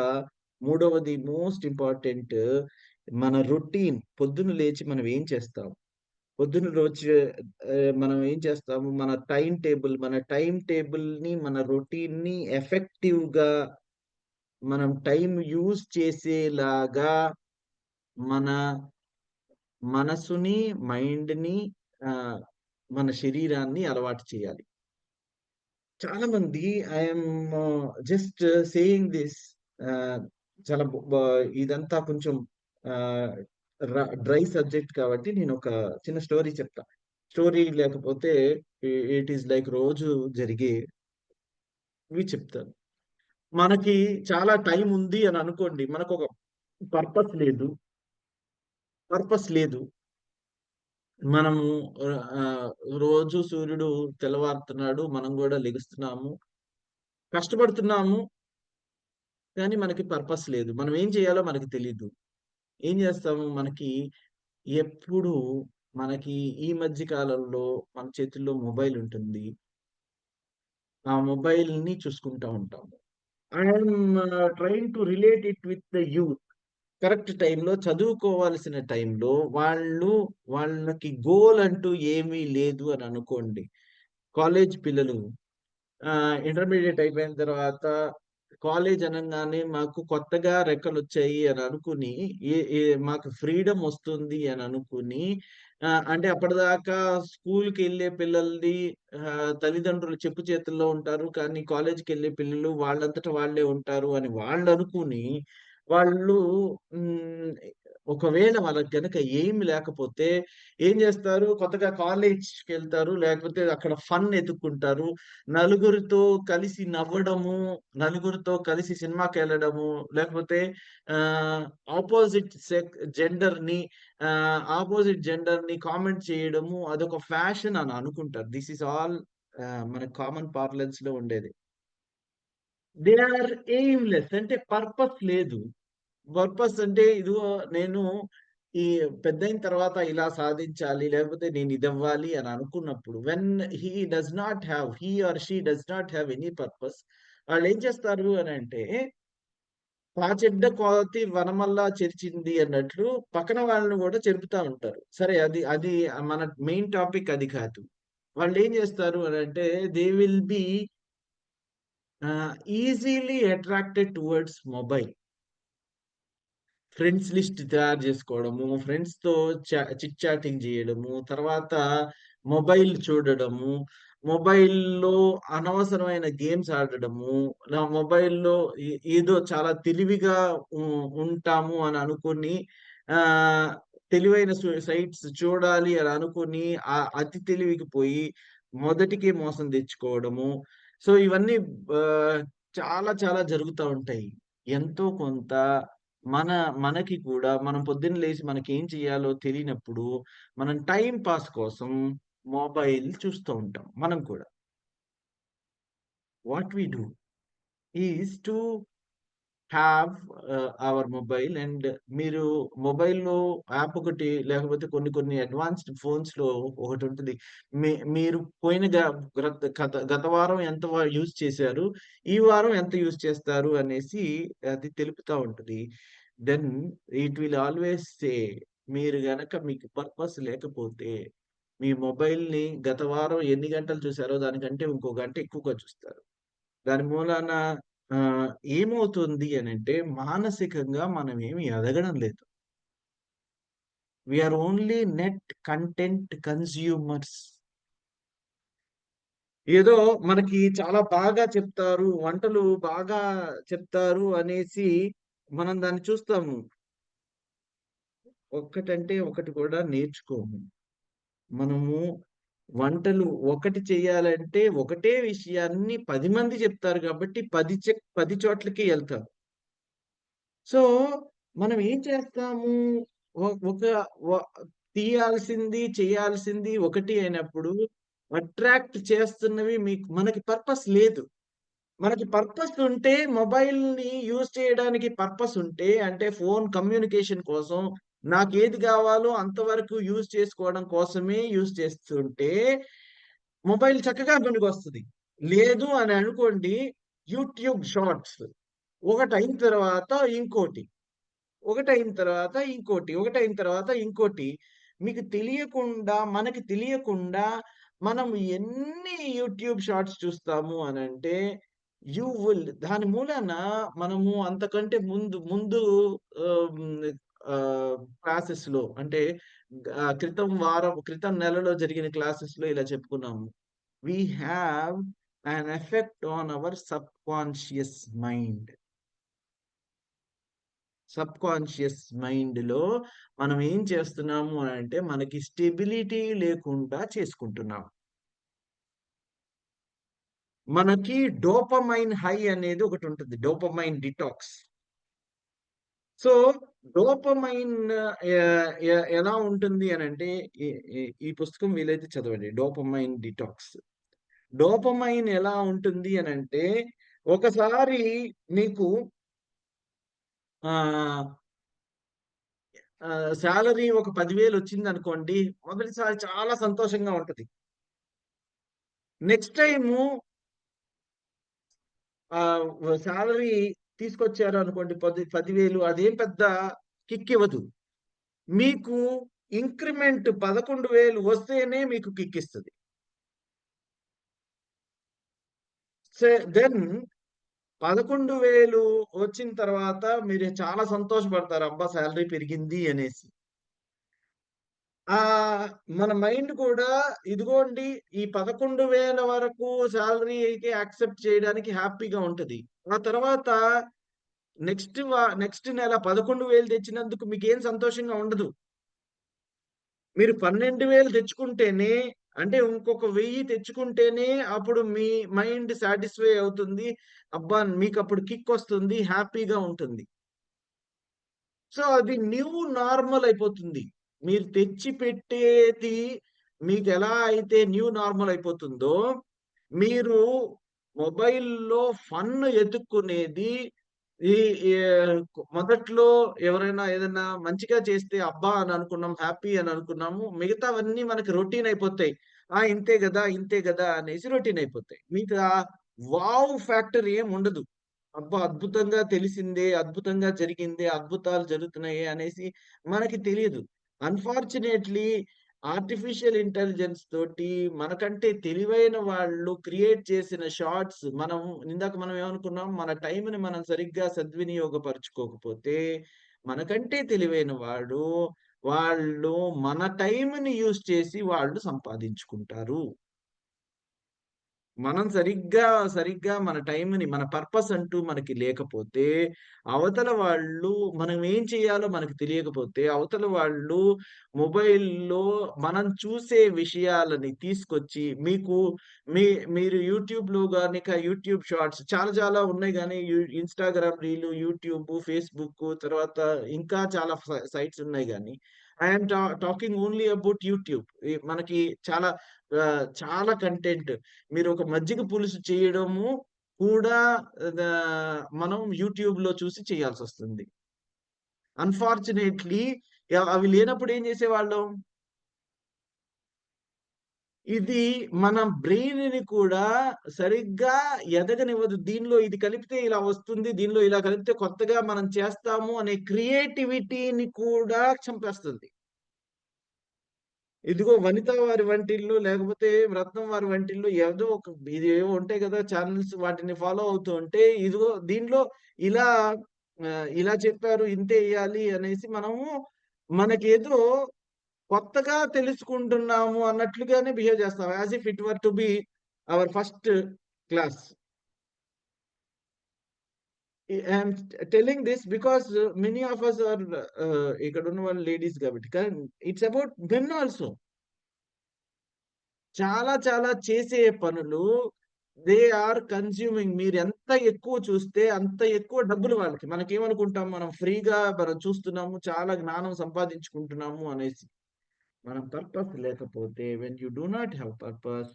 మూడవది మోస్ట్ ఇంపార్టెంట్ మన రొటీన్. పొద్దున్న లేచి మనం ఏం చేస్తాం? పొద్దున్న రోజు మనం ఏం చేస్తాము? మన టైమ్ టేబుల్‌ని, మన రొటీన్‌ని ఎఫెక్టివ్‌గా మనం టైమ్ యూజ్ చేసేలాగా మన మనసుని, మైండ్‌ని ఆహ్, మన శరీరాన్ని అలవాటు చేయాలి. చాలామంది I am just saying this ఆహ్, చాలా బ బ ఇదంతా కొంచెం ఆహ్, డ్రై సబ్జెక్ట్ కాబట్టి నేనొక చిన్న స్టోరీ చెప్తా. స్టోరీ లేకపోతే ఇట్ ఈస్ లైక్ రోజు జరిగేవి చెప్తాను. మనకి చాలా టైం ఉంది అని అనుకోండి. మనకొక పర్పస్ లేదు. పర్పస్ లేదు. మనము రోజు సూర్యుడు తెల్లవారుతున్నాడు. మనం గూడా లెగుస్తున్నాము. కష్టపడుతున్నాము. కానీ మనకి పర్పస్ లేదు. మనం ఏం చేయాలో మనకి తెలీదు. ఏం చేస్తాము? ఎప్పుడు మనకి ఈ మధ్య కాలంలో మన చేతుల్లో మొబైల్ ఉంటుంది. ఆ మొబైల్‌ని చూసుకుంటా ఉంటాము. I am trying to relate it with the youth. Correct టైంలో చదువుకోవాల్సిన టైంలో వాళ్ళకి గోల్ అంటూ ఏమీ లేదు అని అనుకోండి. కాలేజ్ పిల్లలు ఇంటర్మీడియేట్ అయిపోయిన తర్వాత కాలేజ్ అనంగానే మాకు కొత్తగా రెక్కలొచ్చాయి అని అనుకుని, ఏ ఏ మాకు ఫ్రీడమ్ వస్తుంది అని అనుకుని, అంటే అప్పటిదాకా స్కూలుకెళ్ళే పిల్లలది తల్లిదండ్రులు చెప్పు చేతుల్లో ఉంటారు. కానీ కాలేజ్‌కెళ్ళే పిల్లలు వాళ్ళంతట వాళ్ళే ఉంటారు అని వాళ్ళనుకుని, వాళ్ళు హ్మ్. ఒకవేళ వాళ్ళకి గనక ఏమి లేకపోతే ఏం జేస్తారు? కొత్తగా కాలేజ్‌కెళ్తారు. లేకపోతే అక్కడ ఫన్ ఎతుక్కుంటారు. నలుగురితో కలిసి నవ్వడము, నలుగురితో కలిసి సినిమాకెళ్ళడము, లేకపోతే ఆహ్, అపోజిట్ జెండర్‌ని అపోజిట్ జెండర్‌ని కామెంట్ చేయడము అదొక ఫ్యాషన్ అని అనుకుంటారు. దిస్ ఈస్ ఆల్ మన కామన్ పార్లెన్స్‌లో ఉండేది. దే ఆర్ ఎయిమ్‌లెస్ అంటే పర్పస్ లేదు. పర్పస్ అంటే ఇదిగో నేను ఈ పెద్దయిన తర్వాత ఇలా సాధించాలి, లేకపోతే నేను ఇదవ్వాలి అని అనుకున్నప్పుడు he or she does not have any purpose. వాళ్ళేం చేస్తారు అనంటే, చెడ్డ కోతి వనమల్లా చెరిచింది అన్నట్లు పక్కన వాళ్ళని గూడా చెరుపుతా ఉంటారు. సరే అది అది మన మెయిన్ టాపిక్ అది కాదు. వాళ్ళేం జేస్తారు అనంటే, they will be easily attracted towards mobile. Friends list తయారు జేసుకోవడము, ఫ్రెండ్స్‌తో చిట్ చాటింగ్ జేయడము, తర్వాత మొబైల్ చూడడము, మొబైల్‌లో అనవసరమైన గేమ్స్ ఆడడము, నా మొబైల్‌లో ఏదో చాలా తెలివిగా ఉ ఉంటాము అని అనుకోని ఆహ్, తెలివైన సైట్స్ చూడాలి అని అనుకోని అతి తెలివికి పోయి మొదటికే మోసం తెచ్చుకోవడము. సో, ఇవన్నీ ఆహ్, చాలా చాలా జరుగుతా ఉంటాయి. ఎంతో కొంత మన మనకి కూడా మనం పొద్దున్న లేసి మనకేం చేయాలో తెలియనప్పుడు, మనం టైమ్ పాస్ కోసం మొబైల్ చూస్తూ ఉంటాం. మనం కూడా. What we do is to have our mobile and మీరు మొబైల్‌లో యాప్ ఒకటి లేకపోతే కొన్ని కొన్ని అడ్వాన్స్‌డ్ ఫోన్స్‌లో ఒకటుంటది. మీరు పోయిన గత వారం ఎంత యూజ్ చేశారు? ఈ వారం ఎంత యూజ్ చేస్తారు? అనేసి అది తెలుపుతా ఉంటది. Then it will always say మీరు గనక మీకు పర్పస్ లేకపోతే మీ మొబైల్‌ని గత వారం ఎన్ని గంటలు చూసారో దానికంటే ఇంకో గంట ఎక్కువగా చూస్తారు. దాని మూలాన ఏమవుతుంది అనంటే మానసికంగా మనమేమి ఎదగడం లేదు. We are only net content consumers. ఏదో మనకి చాలా బాగా చెప్తారు, వంటలు బాగా చెప్తారు అనేసి మనం దాన్ని చూస్తాము. ఒక్కటంటే ఒకటి కూడా నేర్చుకోము. మనము వంటలు ఒకటి చేయాలంటే ఒకటే విషయాన్ని 10 మంది చెప్తారు కాబట్టి 10 చోట్లకి ఎళ్తాం. సో, మనం ఏం చేస్తాము? ఒక వ తీయాల్సింది, చేయాల్సింది ఒకటి అయినప్పుడు అట్రాక్ట్ చేస్తున్నవి మనకి పర్పస్ లేదు. మనకి పర్పస్ ఉంటే మొబైల్‌ని యూజ్ చేయడానికి పర్పస్ ఉంటే అంటే ఫోన్ కమ్యూనికేషన్ కోసం నాకేది గావాలో అంతవరకు యూజ్ చేసుకోవడం కోసమే యూజ్ చేస్తుంటే మొబైల్ చక్కగా పనికొస్తది. లేదు అని అనుకోండి యూట్యూబ్ షార్ట్స్ ఒకటయిన తర్వాత ఇంకోటి. ఒకటయిన తర్వాత ఇంకోటి, ఒకటయిన తర్వాత ఇంకోటి. మీకు తెలియకుండా, మనకి తెలియకుండా మనం ఎన్ని యూట్యూబ్ షార్ట్స్ చూస్తాము అనంటే, దాని మూలాన మనము అంతకంటే ముందు ముందు ఆహ్, హ్మ్. క్లాసెస్‌లో అంటే క్రితం నెలలో జరిగిన క్లాసెస్‌లో ఇలా చెప్పుకున్నాము. We have an effect on our subconscious mind. సబ్‌కాన్షియస్ మైండ్‌లో మనం ఏం చేస్తున్నాము అనంటే, మనకి స్టెబిలిటీ లేకుండా చేసుకుంటున్నాం. మనకి డోపమైన్ హై అనేది ఒకటుంటది. Dopamine detox. సో, డోపమైన్ ఎలా ఉంటుంది అనంటే, ఈ ఈ ఈ పుస్తకం వీలైతే చదవండి. Dopamine detox. డోపమైన్ ఎలా ఉంటుంది అనంటే, ఒకసారి మీకు ఆహ్, సాలరీ ఒక 10,000 వచ్చిందనుకోండి. మొదటిసారి చాలా సంతోషంగా ఉంటది. నెక్స్ట్ టైము సాలరీ తీసుకొచ్చారు అనుకోండి 10,000 అదేం పెద్ద కిక్ ఇవ్వదు. మీకు ఇంక్రిమెంట్ 11,000 వస్తేనే మీకు కిక్ ఇస్తది. దెన్ 11,000 వచ్చిన తర్వాత మీరు చాలా సంతోషపడతారు. అబ్బా! సాలరీ పెరిగింది అనేసి. మన మైండ్ కూడా ఇదిగోండి ఈ 11,000 వరకు సాలరీ అయితే యాక్సెప్ట్ చేయడానికి హ్యాపీగా ఉంటది. ఆ తర్వాత నెక్స్ట్ నెల 11,000 తెచ్చినందుకు మీకేం సంతోషంగా ఉండదు. మీరు 12,000 తెచ్చుకుంటేనే అంటే ఇంకొక 1000 తెచ్చుకుంటేనే అప్పుడు మీ మైండ్ సాటిస్ఫై అవుతుంది. అబ్బా! మీకప్పుడు కిక్ వస్తుంది. హ్యాపీగా ఉంటుంది. సో, అది న్యూ నార్మల్ అయిపోతుంది. మీరు తెచ్చిపెట్టేది మీకెలా అయితే న్యూ నార్మల్ అయిపోతుందో, మీరు మొబైల్‌లో ఫన్ ఎతుక్కునేది ఈ ఈ మొదట్లో ఎవరైనా ఏదన్నా మంచిగా చేస్తే అబ్బా! అని అనుకున్నాం. హ్యాపీ అని అనుకున్నాము. మిగతావన్నీ మనకి రొటీన్ అయిపోతాయి. ఇంతే గదా! ఇంతే గదా! అనేసి రొటీన్ అయిపోతాయి. మీకు ఆ వావ్ ఫ్యాక్టర్ ఏం ఉండదు. అబ్బా! అద్భుతంగా తెలిసిందే, అద్భుతంగా జరిగిందే, అద్భుతాలు జరుగుతున్నాయే అనేసి మనకి తెలియదు. అన్‌ఫార్చునేట్‌లీ ఆర్టిఫిషియల్ ఇంటెలిజెన్స్ తోటి మనకంటే తెలివైన వాళ్ళు క్రియేట్ చేసిన షార్ట్స్ ఇందాక మనం ఏమనుకున్నాం? మన టైమ్‌ని మనం సరిగ్గా సద్వినియోగపరుచుకోకపోతే, మనకంటే తెలివైన వాళ్ళు మన టైమ్‌ని యూజ్ చేసి వాళ్ళు సంపాదించుకుంటారు. మనం సరిగ్గా మన టైంని మన పర్పస్ అంటూ మనకి లేకపోతే, అవతల వాళ్ళు మనం ఏం చేయాలో మనకు తెలియకపోతే, అవతల వాళ్ళు మొబైల్‌లో మనం చూసే విషయాలని తీసుకొచ్చి మీ మీరు యూట్యూబ్‌లో గనక యూట్యూబ్ షార్ట్స్ చాలా చాలా ఉన్నాయి గానీ, ఇన్‌స్టాగ్రామ్ రీలు, యూట్యూబు, ఫేస్‌బుక్కు తర్వాత ఇంకా చాలా సైట్స్ ఉన్నాయి గానీ, I am talking only about YouTube. మనకి చాలా కంటెంట్ మీరొక మజ్జిగ పులుసు చేయడము కూడా మనం యూట్యూబ్‌లో చూసి చేయాల్సొస్తుంది. అన్‌ఫార్చునేట్‌లీ అవి లేనప్పుడు ఏం చేసేవాళ్ళం? ఇది మన బ్రెయిన్‌ని కూడా సరిగ్గా ఎదగనివ్వదు. దీనిలో ఇది కలిపితే ఇలా వస్తుంది. దీనిలో ఇలా కలిపితే కొత్తగా మనం చేస్తాము అనే క్రియేటివిటీని కూడా చంపేస్తుంది. ఇదిగో 'వనిత వారి వంటిల్లు' లేకపోతే 'రత్నం వారి వంటిల్లు' ఏదో ఒక ఇదేవో ఉంటాయి గదా! ఛానెల్స్ వాటిని ఫాలో అవుతూ ఉంటే, ఇదిగో దీనిలో ఇలా ఇలా చెప్పారు. ఇంతే ఎయ్యాలి అనేసి మనకేదో కొత్తగా తెలుసుకుంటున్నాము అన్నట్లుగానే బిహేవ్ చేస్తాం. As if it were to be our first class. I'm telling this because many of us are ఇక్కడున్న వాళ్ళు లేడీస్ గాబట్టి. కానీ ఇట్స్ అబౌట్ మెన్ ఆల్సో. చాలా చాలా చేసే పనులు దే ఆర్ కన్స్యూమింగ్. మీరెంత ఎక్కువ చూస్తే అంత ఎక్కువ డబ్బులు వాళ్ళకి. మనకేమనుకుంటాం మనం ఫ్రీగా మనం చూస్తున్నాము, చాలా జ్ఞానం సంపాదించుకుంటున్నాము అనేసి. మనం పర్పస్ లేకపోతే when you do not have purpose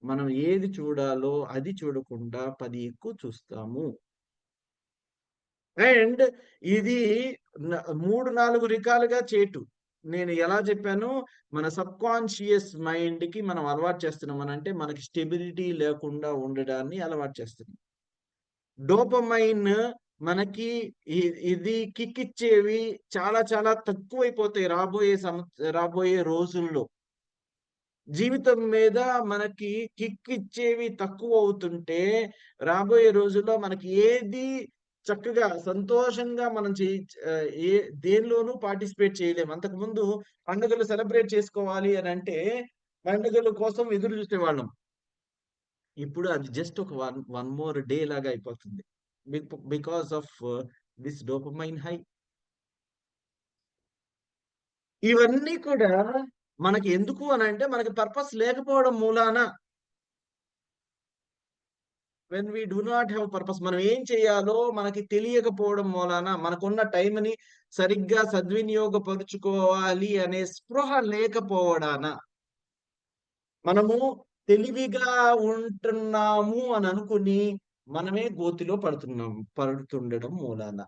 మనం ఏది చూడాలో అది చూడకుండా 10 ఎక్కువ చూస్తాము. అండ్ ఇది న 3, 4 రకాలుగా చేయటు. నేను ఎలా చెప్పానో మన సబ్‌కాన్షియస్ మైండ్‌కి మనం అలవాటు చేస్తున్నాం. అనంటే మనకి స్టెబిలిటీ లేకుండా ఉండడాన్ని అలవాటు చేస్తున్నాం. డోపమైన్ మనకి ఇ ఇది కిక్ ఇచ్చేవి చాలా చాలా తక్కువైపోతాయి రాబోయే రోజుల్లో. జీవితం మీద మనకి కిక్ ఇచ్చేవి తక్కువవుతుంటే, రాబోయే రోజుల్లో మనకి ఏది చక్కగా సంతోషంగా మనం దేనిలోనూ పార్టిసిపేట్ చేయలేము. అంతకుముందు పండుగలు సెలబ్రేట్ చేసుకోవాలి అనంటే, పండుగల కోసం ఎదురు జూసేవాళ్ళం. ఇప్పుడు అది జస్ట్ ఒక వన్ మోర్ డే లాగా అయిపోతుంది. Because of this dopamine high. ఇవన్నీ కూడా మనకి ఎందుకు అనంటే, మనకి పర్పస్ లేకపోవడం మూలాన when we do not have purpose మనం ఏం చేయాలో మనకి తెలియకపోవడం మూలాన, మనకున్న టైంని సరిగ్గా సద్వినియోగపరుచుకోవాలి అనే స్పృహ లేకపోవడాన, మనము తెలివిగా ఉంటున్నాము అని అనుకుని, మనమే గోతిలో పడుతుండడం మూలాన.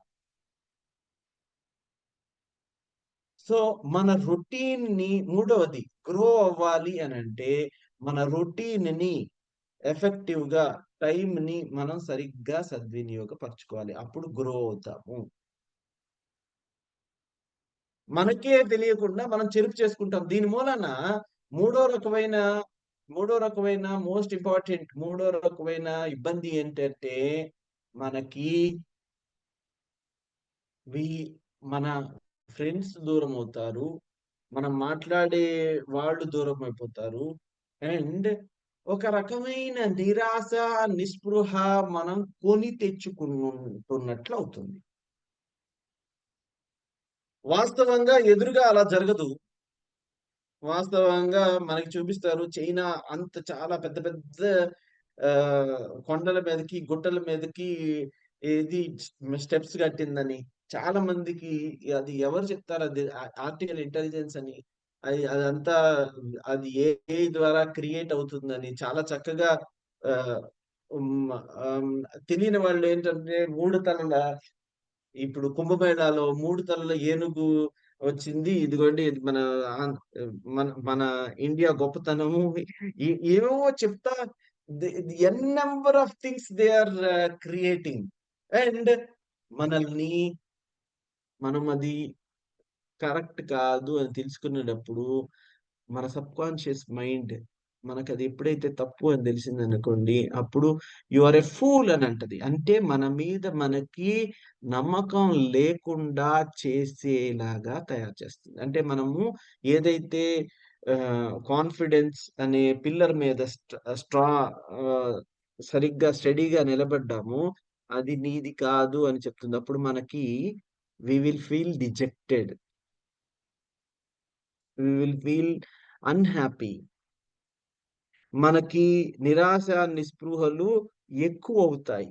సో, మన రొటీన్‌ని మూడవది గ్రో అవ్వాలి అనంటే, మన రొటీన్‌ని ఎఫెక్టివ్‌గా టైమ్‌ని మనం సరిగ్గా సద్వినియోగపరచుకోవాలి. అప్పుడు గ్రో అవుతాము. మనకే తెలియకుండా మనం చెరుపు చేసుకుంటాం. దీని మూలాన మూడో రకమైన మూడో రకమైన ఇబ్బంది ఏంటంటే, మనకి వి మన ఫ్రెండ్స్ దూరమవుతారు. మనం మాట్లాడే వాళ్ళు దూరమైపోతారు. అండ్ ఒక రకమైన నిరాశ, నిస్పృహ మనం కొని తెచ్చుకుంటున్నట్లవుతుంది. వాస్తవంగా ఎదురుగా అలా జరగదు. వాస్తవంగా మనకి చూపిస్తారు. చైనా అంత చాలా పెద్ద పెద్ద కొండల మీదకి, గుట్టల మీదకి ఏది స్టెప్స్ కట్టిందని. చాలా మందికి అది ఎవరు చెప్తారు అది ఆర్టిఫిషియల్ ఇంటెలిజెన్స్ అని. అదంతా అది ఏఐ ద్వారా క్రియేట్ అవుతుందని చాలా చక్కగా ఆహ్, హ్మ్. ఆహ్, తెలియని వాళ్ళేంటంటే 3 తలల ఇప్పుడు కుంభమేళాలో 3 తలల ఏనుగు వచ్చింది. ఇదిగోండి ఇది ఆన్ మన మన ఇండియా గొప్పతనము. ఏవేవో చెప్తా n number of things they are creating. And మనల్ని మనం అది కరెక్ట్ కాదు అని తెలుసుకునేటప్పుడు మన సబ్‌కాన్షియస్ మైండ్ మనకది ఎప్పుడైతే తప్పు అని తెలిసిందనుకోండి, అప్పుడు యూ ఆర్ ఎ ఫూల్ అని అంటది. అంటే మన మీద మనకి నమ్మకం లేకుండా చేసేలాగా తయారు చేస్తుంది. అంటే మనము ఏదైతే కాన్ఫిడెన్స్ అనే పిల్లర్ మీద ఆహ్, సరిగ్గా స్టడీగా నిలబడ్డామో, అది నీది కాదు అని చెప్తుంది. అప్పుడు మనకి we will feel dejected. We will feel unhappy. మనకి నిరాశ, నిస్పృహలు ఎక్కువవుతాయి.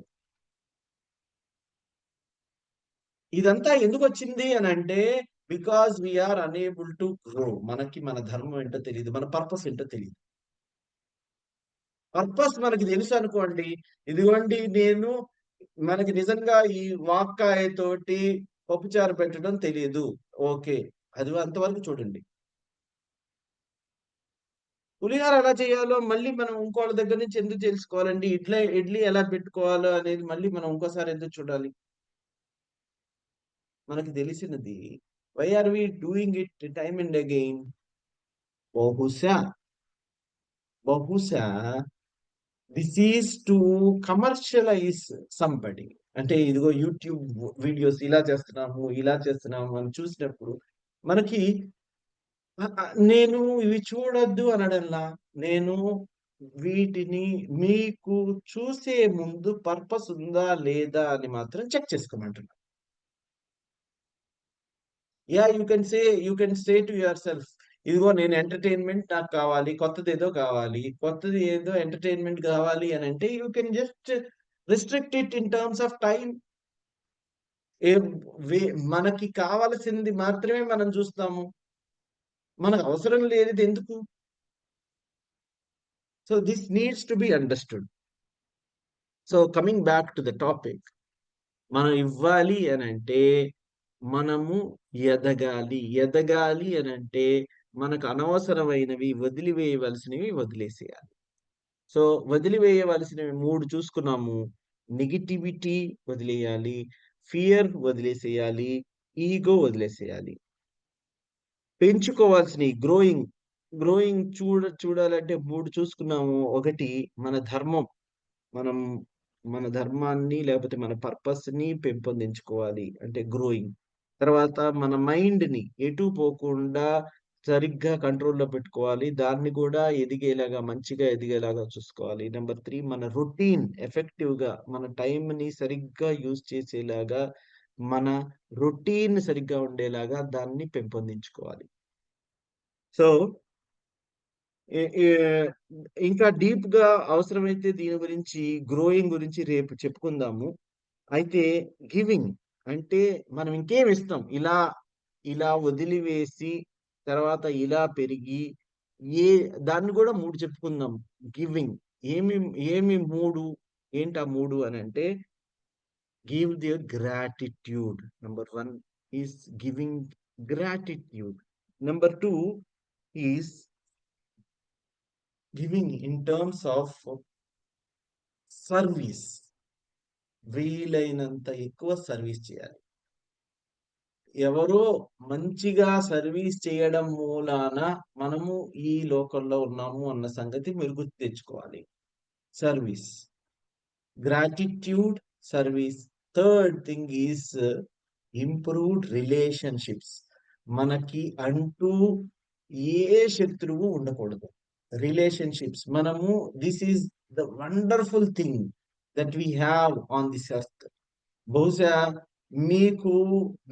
ఇదంతా ఎందుకొచ్చింది అనంటే, because we are unable to grow. మనకి మన ధర్మం ఏంటో తెలీదు. మన పర్పస్ ఏంటో తెలీదు. పర్పస్ మనకి తెలుసనుకోండి, ఇదిగోండి మనకి నిజంగా ఈ వాక్కాయతోటి పప్పుచారు పెట్టడం తెలీదు. ఓకే. అది అంతవరకు చూడండి. పులిహోర ఎలా చేయాలో మళ్ళీ మనం ఇంకోళ్ళ దగ్గర నుంచి ఎందుకు తెలుసుకోవాలండి? ఇడ్లీ ఎలా పెట్టుకోవాలో అనేది మళ్ళీ మనం ఇంకోసారి ఎందుకు చూడాలి? మనకు తెలిసినది. Why are we doing it time and again? బహుశా, బహుశా this is to commercialise somebody. అంటే ఇదిగో యూట్యూబ్ వీడియోస్ ఇలా చేస్తున్నాము అని చూసినప్పుడు మనకి నేను ఇవి చూడొద్దు అనడంలా. నేను వీటిని మీకు చూసే ముందు పర్పస్ ఉందా? లేదా? అని మాత్రం చెక్ చేసుకోమంటున్నా. Yeah! You can say to yourself ఇదిగో నేను ఎంటర్‌టైన్‌మెంట్ నాకు కావాలి. కొత్తదేదో కావాలి. కొత్తది ఏదో ఎంటర్‌టైన్‌మెంట్ కావాలి అనంటే you can just restrict it in terms of time. ఏం వే మనకి కావాల్సింది మాత్రమే మనం చూస్తాము. మనకు అవసరం లేనిది ఎందుకు? So this needs to be understood. So coming back to the topic. మనం ఇవ్వాలి అనంటే మనము ఎదగాలి. ఎదగాలి అనంటే మనకు అనవసరమైనవి వదిలివేయవలసినవి వదిలేసేయాలి. సో, వదిలివేయవలసినవి 3 చూసుకున్నాము. నెగటివిటీ వదిలేయాలి. ఫియర్ వదిలేసేయాలి. ఈగో వదిలేసేయాలి. పెంచుకోవాల్సినయి గ్రోయింగ్ చూడాలంటే 3 చూసుకున్నాము. ఒకటి మన ధర్మం. మనం మన ధర్మాన్ని లేపోతే మన పర్పస్‌ని పెంపొందించుకోవాలి. అంటే గ్రోయింగ్. తర్వాత మన మైండ్‌ని ఎటు పోకుండా సరిగ్గా కంట్రోల్‌లో పెట్టుకోవాలి. దాన్ని కూడా మంచిగా ఎదిగేలాగా చూసుకోవాలి. నంబర్ 3 మన రొటీన్ ఎఫెక్టివ్‌గా మన టైమ్‌ని సరిగ్గా యూజ్ చేసేలాగా, మన రొటీన్ సరిగ్గా ఉండేలాగా దాన్ని పెంపొందించుకోవాలి. సో, ఎ ఏ ఇంకా డీప్‌గా అవసరమైతే దీని గురించి గ్రోయింగ్ గురించి రేపు చెప్పుకుందాము. అయితే గివింగ్ అంటే మనం ఇంకేమి ఇస్తాం. ఇలా వదిలివేసి తర్వాత ఇలా పెరిగి ఏ దాన్ని గూడా 3 చెప్పుకుందాం. గివింగ్ ఏమి ఏమి 3 ఏంటా 3 అనంటే give there gratitude. Number 1 is giving gratitude. Number 2 is giving in terms of service. వీలైనంత ఎక్కువ సర్వీస్ చేయాలి. ఎవరో మంచిగా సర్వీస్ చేయడం మూలాన మనము ఈ లోకంలో ఉన్నాము అన్న సంగతి మీరు గుర్తు తెచ్చుకోవాలి. Service, gratitude, service. Third thing is improved relationships. మనకి అంటూ ఏ శత్రువు ఉండకూడదు. రిలేషన్‌షిప్స్ మనము this is the wonderful thing that we have on this earth. బహుశా మీకు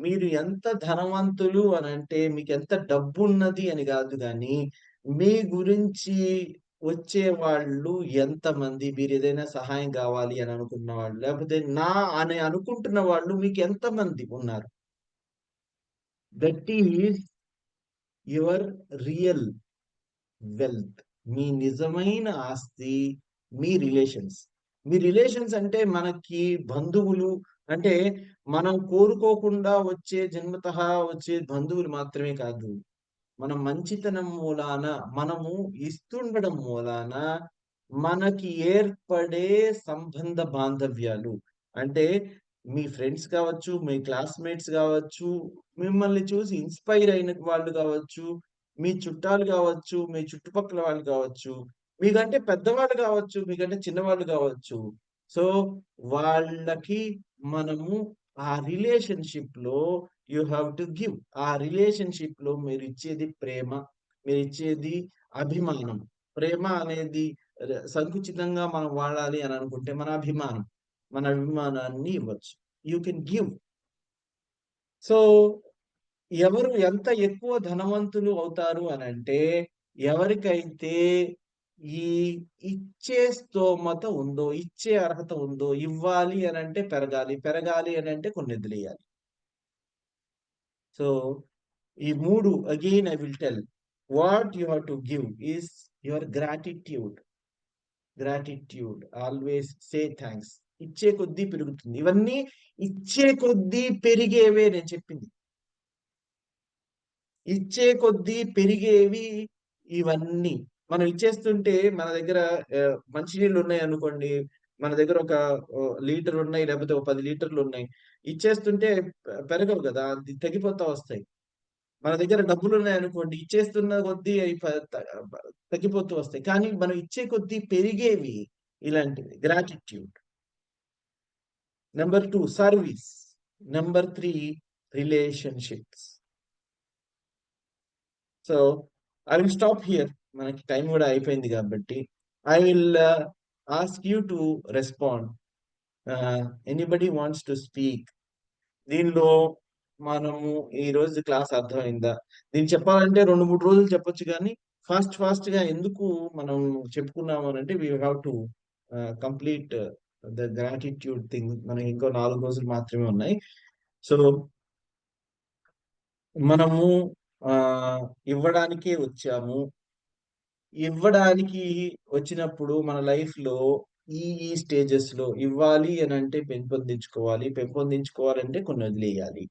మీరు ఎంత ధనవంతులు అనంటే మీకెంత డబ్బున్నది అని గాదు గానీ, మీ గురించి వచ్చేవాళ్ళు ఎంతమంది? మీరేదైనా సహాయం గావాలి అని అనుకున్న వాళ్ళు, లేపోతే అని అనుకుంటున్న వాళ్ళు మీకెంతమంది ఉన్నారు? That is your real wealth. మీ నిజమైన ఆస్తి మీ రిలేషన్స్. మీ రిలేషన్స్ అంటే మనకి బంధువులు అంటే మనం కోరుకోకుండా వచ్చే జన్మతః వచ్చే బంధువులు మాత్రమే కాదు. మన మంచితనం మూలాన, మనము ఇస్తుండడం మూలాన మనకి ఏర్పడే సంబంధ బాంధవ్యాలు. అంటే మీ ఫ్రెండ్స్ కావచ్చు, మీ క్లాస్‌మేట్స్ గావచ్చు, మిమ్మల్ని చూసి ఇన్‌స్పైర్ అయిన వాళ్ళు గావచ్చు, మీ చుట్టాలు గావచ్చు, మీ చుట్టుపక్కల వాళ్ళు గావచ్చు, మీకంటే పెద్దవాళ్ళు గావచ్చు, మీకంటే చిన్నవాళ్ళు గావచ్చు. సో, వాళ్ళకి మనము ఆ రిలేషన్‌షిప్‌లో యూ హావ్ టు గివ్. ఆ రిలేషన్‌షిప్‌లో మీరిచ్చేది ప్రేమ, మీరిచ్చేది అభిమానం. ప్రేమ అనేది సంకుచితంగా మనం వాడాలి అని అనుకుంటే మన అభిమానం. మన అభిమానాన్ని ఇవ్వచ్చు. You can give. సో, ఎవరు ఎంత ఎక్కువ ధనవంతులు అవుతారు అనంటే, ఎవరికైతే ఈ ఇచ్చే స్తోమత ఉందో, ఇచ్చే అర్హత ఉందో, ఇవ్వాలి అనంటే పెరగాలి, పెరగాలి అనంటే కొన్నొదిలేయాలి. సో, ఈ 3 again I will tell. What you have to give is your gratitude. Gratitude. Always say thanks. ఇచ్చే కొద్దీ పెరుగుతుంది. ఇవన్నీ ఇచ్చే కొద్దీ పెరిగేవే నేను చెప్పింది. ఇచ్చే కొద్దీ పెరిగేవి ఇవన్నీ. మనం ఇచ్చేస్తుంటే మన దగ్గర మంచినీళ్ళు ఉన్నాయనుకోండి. మన దగ్గర ఒక లీటర్ ఉన్నాయి. లేకపోతే ఒక 10 లీటర్లున్నాయి. ఇచ్చేస్తుంటే పెరగవు గదా! అది తగ్గిపోతా వస్తాయి. మన దగ్గర డబ్బులున్నాయనుకోండి. ఇచ్చేస్తున్న కొద్దీ అయి ప త బ తగ్గిపోతూ వస్తాయి. కానీ మనం ఇచ్చే కొద్దీ పెరిగేవి ఇలాంటివి. Gratitude. Number 2 service. Number 3 relationships. So, I will stop here. మనకి టైం గూడా అయిపోయింది గాబట్టి. I will ask you to respond. Anybody wants to speak. దీనిలో మనము ఈరోజు క్లాస్ అర్థమైందా? దీన్ని చెప్పాలంటే 2, 3 రోజులు చెప్పొచ్చు గానీ, ఫాస్ట్‌గా ఎందుకు మనం చెప్పుకున్నాము అనంటే, we have to complete the gratitude thing. మనకి ఇంకో 4 రోజులు మాత్రమే ఉన్నాయి. సో, మనము ఇవ్వడానికే వచ్చాము. ఇవ్వడానికి వచ్చినప్పుడు మన లైఫ్‌లో ఈ స్టేజెస్‌లో ఇవ్వాలి అనంటే పెంపొందించుకోవాలి. పెంపొందించుకోవాలంటే కొన్ని వదిలేయాలి.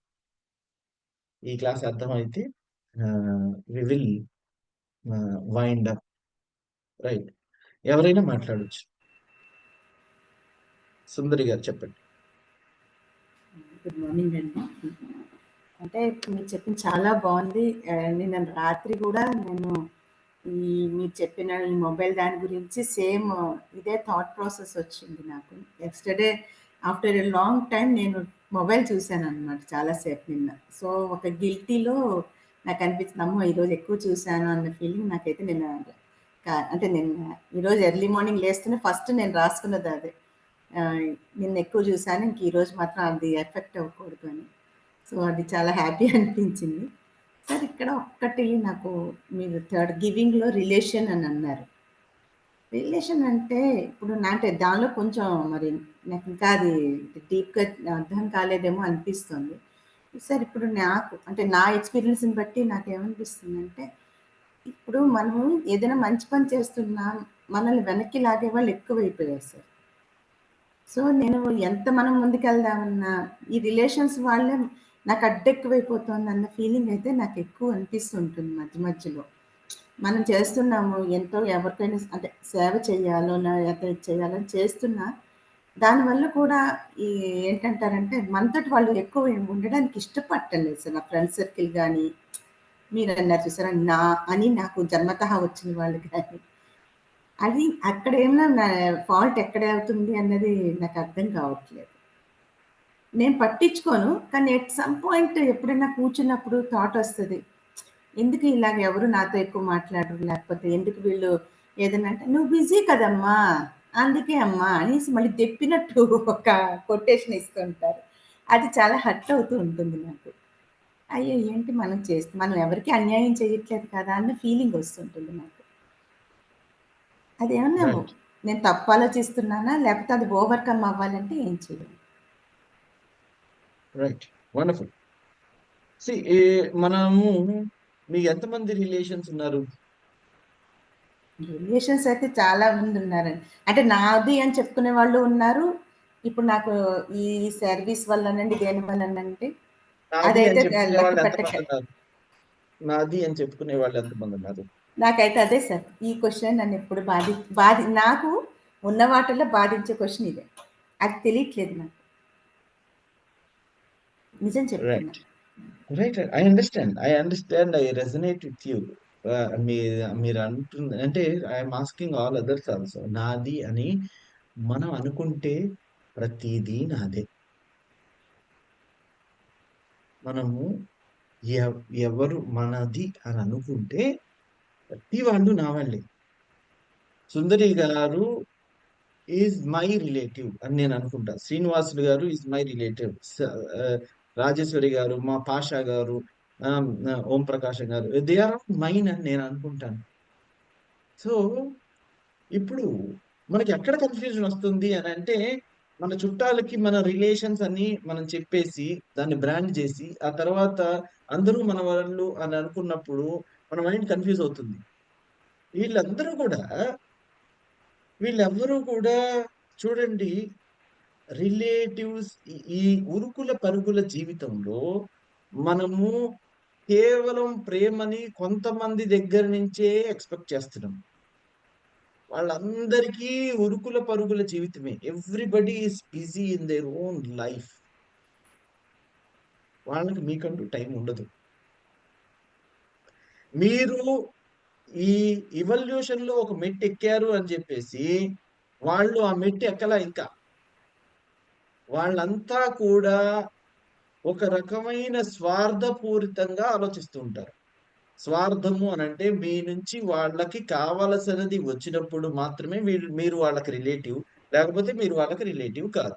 ఈ క్లాస్ అర్థమైతే we will wind up. Right. ఎవరైనా మాట్లాడొచ్చు. సుందరి గారు చెప్పండి. గుడ్ మార్నింగ్ అండి. అంటే మీరు చెప్పింది చాలా బాగుంది. నిన్న రాత్రి కూడా నేను మీరు చెప్పిన ఈ మొబైల్ దాని గురించి సేమ్ ఇదే థాట్ ప్రాసెస్ వచ్చింది నాకు. Yesterday after a long time నేను మొబైల్ చూశాననమాట చాలాసేపు నిన్న. సో, ఒక గిల్టీలో నాకు అనిపించింది, అమ్మో! ఈరోజు ఎక్కువ చూశాను అన్న ఫీలింగ్ నాకైతే నిన్న అంటే నిన్న ఈరోజు ఎర్లీ మార్నింగ్ లేస్తూనే ఫస్ట్ నేను రాసుకున్నది అదే. నిన్న ఎక్కువ చూశాను. ఇంక ఈరోజు మాత్రం అది ఎఫెక్ట్ అవ్వకూడదు అని. సో, అది చాలా హ్యాపీ అనిపించింది. సార్ ఇక్కడ ఒక్కటి నాకు మీరు థర్డ్ గివింగ్‌లో రిలేషన్ అని అన్నారు. రిలేషన్ అంటే ఇప్పుడు అంటే దానిలో కొంచెం మరి నాకు ఇంకా అది డీప్‌గా అర్థం కాలేదేమో అనిపిస్తుంది. సార్ ఇప్పుడు నాకు అంటే నా ఎక్స్‌పీరియన్స్‌ని బట్టి నాకేమనిపిస్తుందంటే, ఇప్పుడు మనము ఏదైనా మంచి పని చేస్తున్నా మనల్ని వెనక్కి లాగేవాళ్ళు ఎక్కువైపోయారు సార్. సో, నేను ఎంత మనం ముందుకెళ్దామన్నా, ఈ రిలేషన్స్ వాళ్ళే నాకు అడ్డెక్కువైపోతోందన్న ఫీలింగయితే నాకెక్కువ అనిపిస్తూ ఉంటుంది మధ్య మధ్యలో. మనం చేస్తున్నాము ఎంతో ఎవరికైనా అంటే సేవ చేయాలో, లేతే ఇది చేయాలని చేస్తున్నా, దానివల్ల కూడా ఈ ఏంటంటారంటే, మనతోటి వాళ్ళు ఎక్కువ ఉండడానికి ఇష్టపడటం లేదు సార్. నా ఫ్రెండ్ సర్కిల్ గాని, మీరన్నారు చూసారా? నాకు జన్మతః వచ్చిన వాళ్ళు గాని, అది అక్కడేమన్నా నా ఫాల్ట్ ఎక్కడ అవుతుంది అన్నది నాకర్థం కావట్లేదు. నేను పట్టించుకోను. కానీ ఎట్ సమ్ పాయింట్ ఎప్పుడైనా కూర్చున్నప్పుడు థాటొస్తది. ఎందుకు ఇలాగ ఎవరు నాతో ఎక్కువ మాట్లాడరు? లేకపోతే ఎందుకు వీళ్ళు ఏదన్నా అంటే, "నువ్వు బిజీ కదమ్మా! అందుకే అమ్మా" అనేసి మళ్ళీ దెప్పినట్టు ఒక కొటేషన్ ఇస్తూ ఉంటారు. అది చాలా హర్ట్ అవుతూ ఉంటుంది నాకు. అయ్యో! ఏంటి మనం ఎవరికీ అన్యాయం చేయట్లేదు కదా! అన్న ఫీలింగ్ వస్తుంటుంది నాకు. అదేమన్నా రైట్. నేను తప్పు ఆలోచిస్తున్నానా? లేకపోతే అది ఓవర్‌కమ్ అవ్వాలంటే ఏం చేయాలి? రైట్. వండర్‌ఫుల్. సీ మనము మీకు ఎంతమంది రిలేషన్స్ ఉన్నారు? రిలేషన్స్ అయితే చాలా మందున్నారండి. అంటే నాది అని చెప్పుకునే వాళ్ళు ఉన్నారు. ఇప్పుడు నాకు ఈ సర్వీస్ వల్లనండి, దేని వల్లనండి నాది అదైతే అని చెప్పుకునే లెక్క వాళ్ళు పెట్టట్లేదు. ఎంతమందున్నారు? నాది అని చెప్పుకునే వాళ్ళు ఎంతమందున్నారు? నాకైతే అదే సార్. ఈ క్వెషన్ నన్నెప్పుడు నాకు ఉన్న వాటిల్లో బాధించే క్వెషన్ ఇదే. అది తెలియట్లేదు నాకు. నిజం చెప్తున్నా. Right. Right. I understand. I resonate with you. మీ మీరంటుంది అంటే I'm asking all others also. నాది అని మనం అనుకుంటే ప్రతీదీ నాదే. మనము ఎవరు మనది అని అనుకుంటే ప్రతి వాళ్ళు నా వాళ్ళే. సుందరి గారు ఈజ్ మై రిలేటివ్ అని నేను అనుకుంటా. శ్రీనివాసులు గారు ఈజ్ మై రిలేటివ్. రాజేశ్వరి గారు, మా పాషా గారు, ఓం ప్రకాశం గారు దే ఆర్ మైన్ అని నేను అనుకుంటాను. సో ఇప్పుడు మనకి ఎక్కడ కన్‌ఫ్యూజన్ వస్తుంది అనంటే, మన చుట్టాలకి మన రిలేషన్స్ అని మనం చెప్పేసి, దాన్ని బ్రాండ్ జేసి, ఆ తర్వాత అందరూ మన వాళ్ళు అని అనుకున్నప్పుడు, మన మైండ్ కన్‌ఫ్యూజ్ అవుతుంది. వీళ్ళందరూ కూడా వీళ్ళెవ్వరూ కూడా చూడండి రిలేటివ్స్ ఈ ఉరుకుల పరుగుల జీవితంలో మనము కేవలం ప్రేమని కొంతమంది దగ్గర నుంచే ఎక్స్‌పెక్ట్ చేస్తున్నాం. వాళ్ళందరికీ ఉరుకుల పరుగుల జీవితమే. Everybody is busy in their own life. వాళ్ళకి మీకంటూ టైం ఉండదు. మీరు ఈ ఇవల్యూషన్‌లో ఒక మెట్టెక్కారు అని జెప్పేసి, వాళ్ళు ఆ మెట్టు ఎక్కలా ఇంకా. వాళ్ళంతా కూడా ఒక రకమైన స్వార్థపూరితంగా ఆలోచిస్తూ ఉంటారు. స్వార్థము అనంటే మీ నుంచి వాళ్ళకి కావలసినది వచ్చినప్పుడు మాత్రమే మీరు వాళ్ళకి రిలేటివ్. లేకపోతే మీరు వాళ్ళకి రిలేటివ్ కాదు.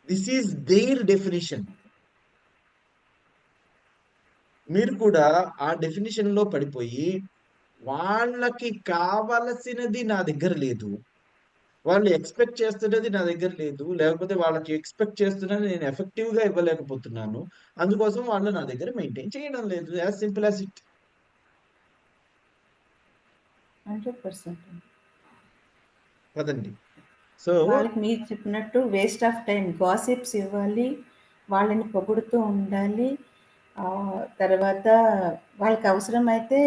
This is their definition. మీరు కూడా ఆ డెఫినిషన్‌లో పడిపోయి, వాళ్ళకి కావలసినది నా దగ్గర లేదు. వాళ్ళు ఎక్స్‌పెక్ట్ చేస్తున్నది నా దగ్గర లేదు. లేకపోతే వాళ్ళకి ఎక్స్‌పెక్ట్ చేస్తున్నది నేను ఎఫెక్టివ్‌గా ఇవ్వలేకపోతున్నాను. అందుకోసం వాళ్ళు నా దగ్గర మెయింటైన్ చేయడం లేదు. As simple as it. 100% కదండీ! సో వాళ్ళకి మీరు చెప్పినట్టు వేస్ట్ ఆఫ్ టైమ్. గాసిప్స్ ఇవ్వాలి. వాళ్ళని పొగుడుతూ ఉండాలి. తర్వాత వాళ్ళకి అవసరమైతే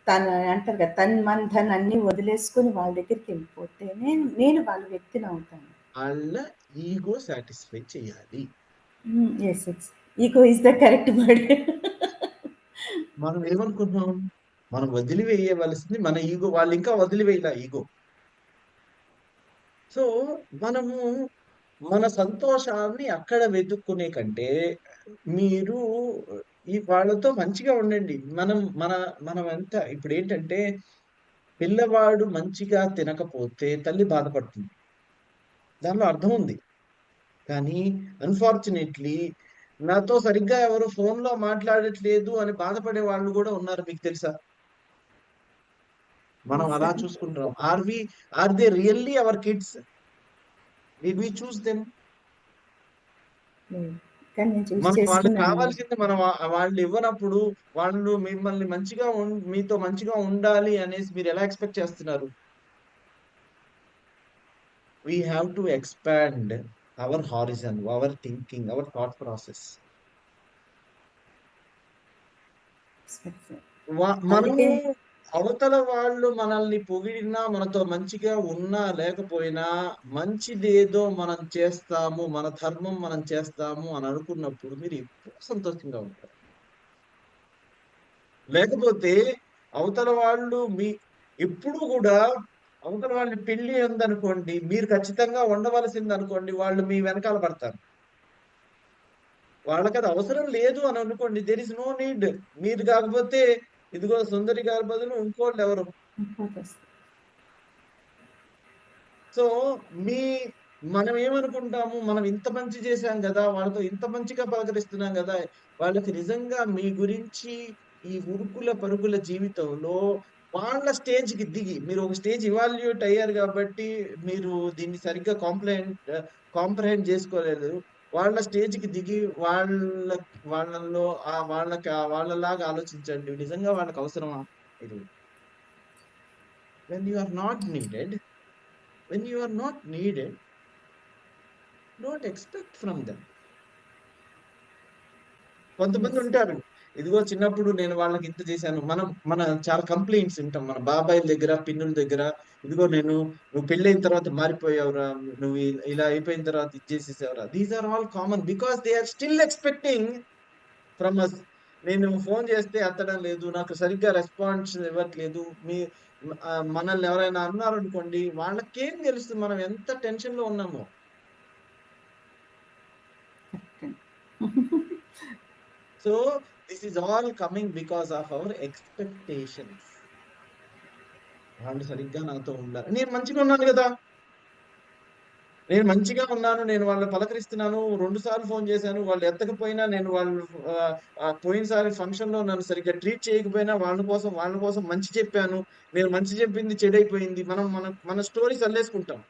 తన అంటారు కదా! తన్, మన్, ధన్ అన్నీ వదిలేసుకొని వాళ్ళ దగ్గరికెళ్ళిపోతేనే నేను వాళ్ళ వ్యక్తినవుతాను. ఆళ్ళ ఈగో సాటిస్ఫై చేయాలి. Yes. Yes. Ego is the correct word. మనం ఏమనుకుంటున్నాం? మనం వదిలివేయవలసింది మన ఈగో. వాళ్ళింకా వదిలివేయలా ఈగో. సో, మనము మన సంతోషాన్ని అక్కడ వెతుక్కునే కంటే, మీరు వాళ్ళతో మంచిగా ఉండండి. మనమంతా ఇప్పుడేంటంటే, పిల్లవాడు మంచిగా తినకపోతే తల్లి బాధపడుతుంది. దానిలో అర్థం ఉంది. కానీ అన్‌ఫార్చునేట్‌లీ నాతో సరిగ్గా ఎవరు ఫోన్‌లో మాట్లాడట్లేదు అని బాధపడే వాళ్ళు గూడా ఉన్నారు మీకు తెలుసా? మనం యెస్ అలా సార్. చూసుకుంటున్నాం. Are they really our kids? Did we choose them? లేదు. కానీ నేను చూస్ మనం వాళ్ళకి చేసుకున్నానండి. కావాల్సింది మనం వాళ్ళు ఇవ్వనప్పుడు, వాళ్ళు మిమ్మల్ని మంచిగా మీతో మంచిగా ఉండాలి అనేసి మీరెలా ఎక్స్‌పెక్ట్ చేస్తున్నారు? We have to expand our horizon, our thinking, our thought process. సరే సార్. మనము అందుకే అవతల వాళ్ళు మనల్ని పొగిడినా, మనతో మంచిగా ఉన్నా, లేకపోయినా మంచిదేదో మనం చేస్తాము, మన ధర్మం మనం చేస్తాము అని అనుకున్నప్పుడు మీరు ఎప్పుడు సంతోషంగా ఉంటారు. లేకపోతే అవతల వాళ్ళు ఎప్పుడు గూడా అవతల వాళ్ళ పెళ్లి ఉందనుకోండి, మీరు ఖచ్చితంగా ఉండవలసిందనుకోండి, వాళ్ళు మీ వెనకాల పడతారు. వాళ్ళకది అవసరం లేదు అని అనుకోండి. There is no need. మీరు కాకపోతే ఇదిగో సుందరి గారి బదులు ఇంకోళ్ళెవరు. ఇంకోటొస్తుంది. సో, మీ మనం ఏమనుకుంటాము, మనం ఇంత మంచి చేశాం గదా! వాళ్ళతో ఇంత మంచిగా పలకరిస్తున్నాం గదా! వాళ్ళకి నిజంగా మీ గురించి ఈ ఉరుకుల పరుగుల జీవితంలో వాళ్ళ స్టేజ్‌కి దిగి, మీరు ఒక స్టేజ్ ఇవాల్యుయేట్ అయ్యారు గాబట్టి, మీరు దీన్ని సరిగ్గా కాంప్రహెండ్ జేసుకోలేదు. వాళ్ళ స్టేజ్‌కి దిగి వాళ్ళలో వాళ్ళలాగా ఆలోచించండి. నిజంగా వాళ్ళకి అవసరమా ఇది? When you are not needed, when you are not needed don't expect from them. కొంతమంది యెస్. ఉంటారు. ఇదిగో చిన్నప్పుడు నేను వాళ్ళకి ఇంత చేశాను. మన చాలా కంప్లెయింట్స్ వింటాం. మన బాబాయిల దగ్గర, పిన్నుల దగ్గర, ఇదిగో నువ్వు పెళ్ళైన తర్వాత మారిపోయావురా. నువ్వు ఇలా అయిపోయిన తర్వాత ఇది చేసేసావురా. These are all common because they are still expecting from us. నేను ఫోన్ చేస్తే ఎత్తడం లేదు. నాకు సరిగ్గా రెస్పాన్స్ ఇవ్వట్లేదు. మనల్ని ఎవరైనా అన్నారనుకోండి, వాళ్ళకేం తెలుసు మనం ఎంత టెన్షన్‌లో ఉన్నామో. Correct. So, this is all coming because of our expectations. వాళ్ళు సరిగ్గా నాతో ఉండాలి. నేను మంచిగా ఉన్నాను గదా! నేను మంచిగా ఉన్నాను. నేను వాళ్ళని పలకరిస్తున్నాను. 2 సార్లు ఫోను చేశాను. వాళ్ళు ఎత్తకపోయినా నేను వాళ్ళు పోయినసారి ఫంక్షన్‌లో నన్ను సరిగ్గా ట్రీట్ చేయకపోయినా వాళ్ళ కోసం మంచి చెప్పాను. నేను మంచి చెప్పింది చెడైపోయింది. మనం మన మన స్టోరీస్ అల్లేసుకుంటాం.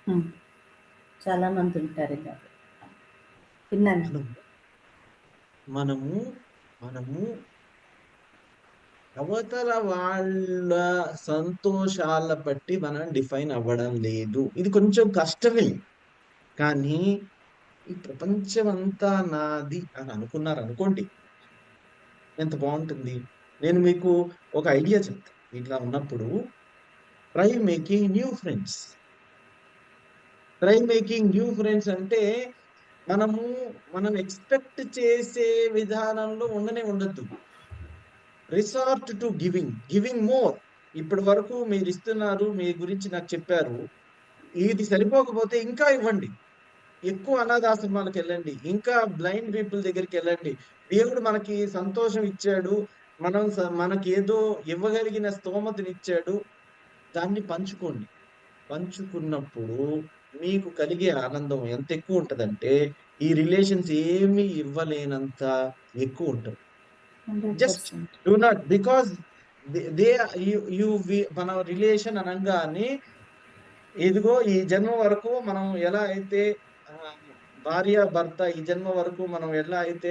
హ్మ్. చాలా మంది ఉంటారు ఇలా. విన్నాను. మనము మనము మనము అవతల వాళ్ళ సంతోషాల బట్టి మనం డిఫైన్ అవ్వడం లేదు. ఇది కొంచెం కష్టమే. కానీ ఈ ప్రపంచమంతా నాది అని అనుకున్నారనుకోండి, ఎంత బావుంటుంది. నేను మీకు ఒక ఐడియా చెప్తా. ఇట్లా ఉన్నప్పుడు try making new friends. Try making new friends అంటే మనము మనం ఎక్స్‌పెక్ట్ చేసే విధానంలో ఉండొద్దు. Resort to giving more. ఇప్పటి వరకు మీరిస్తున్నారు. మీ గురించి నాకు చెప్పారు. ఇది సరిపోకపోతే ఇంకా ఇవ్వండి. ఎక్కువ అనాథాశ్రమాలకెళ్ళండి. ఇంకా బ్లైండ్ పీపుల్ దగ్గరికెళ్ళండి. దేవుడు మనకి సంతోషం ఇచ్చాడు. మనకేదో ఇవ్వగలిగిన స్తోమతనిచ్చాడు. దాన్ని పంచుకోండి. పంచుకున్నప్పుడు మీకు కలిగే ఆనందం ఎంతెక్కువుంటదంటే, ఈ రిలేషన్స్ ఏమి ఇవ్వలేనంత ఎక్కువుంటది. Just 100%. Do not because they they you you we మన రిలేషన్ అనంగానే ఇదిగో ఈ జన్మ వరకు మనం ఎలా అయితే ఆహ్, భార్య, భర్త ఈ జన్మ వరకు మనం ఎలా అయితే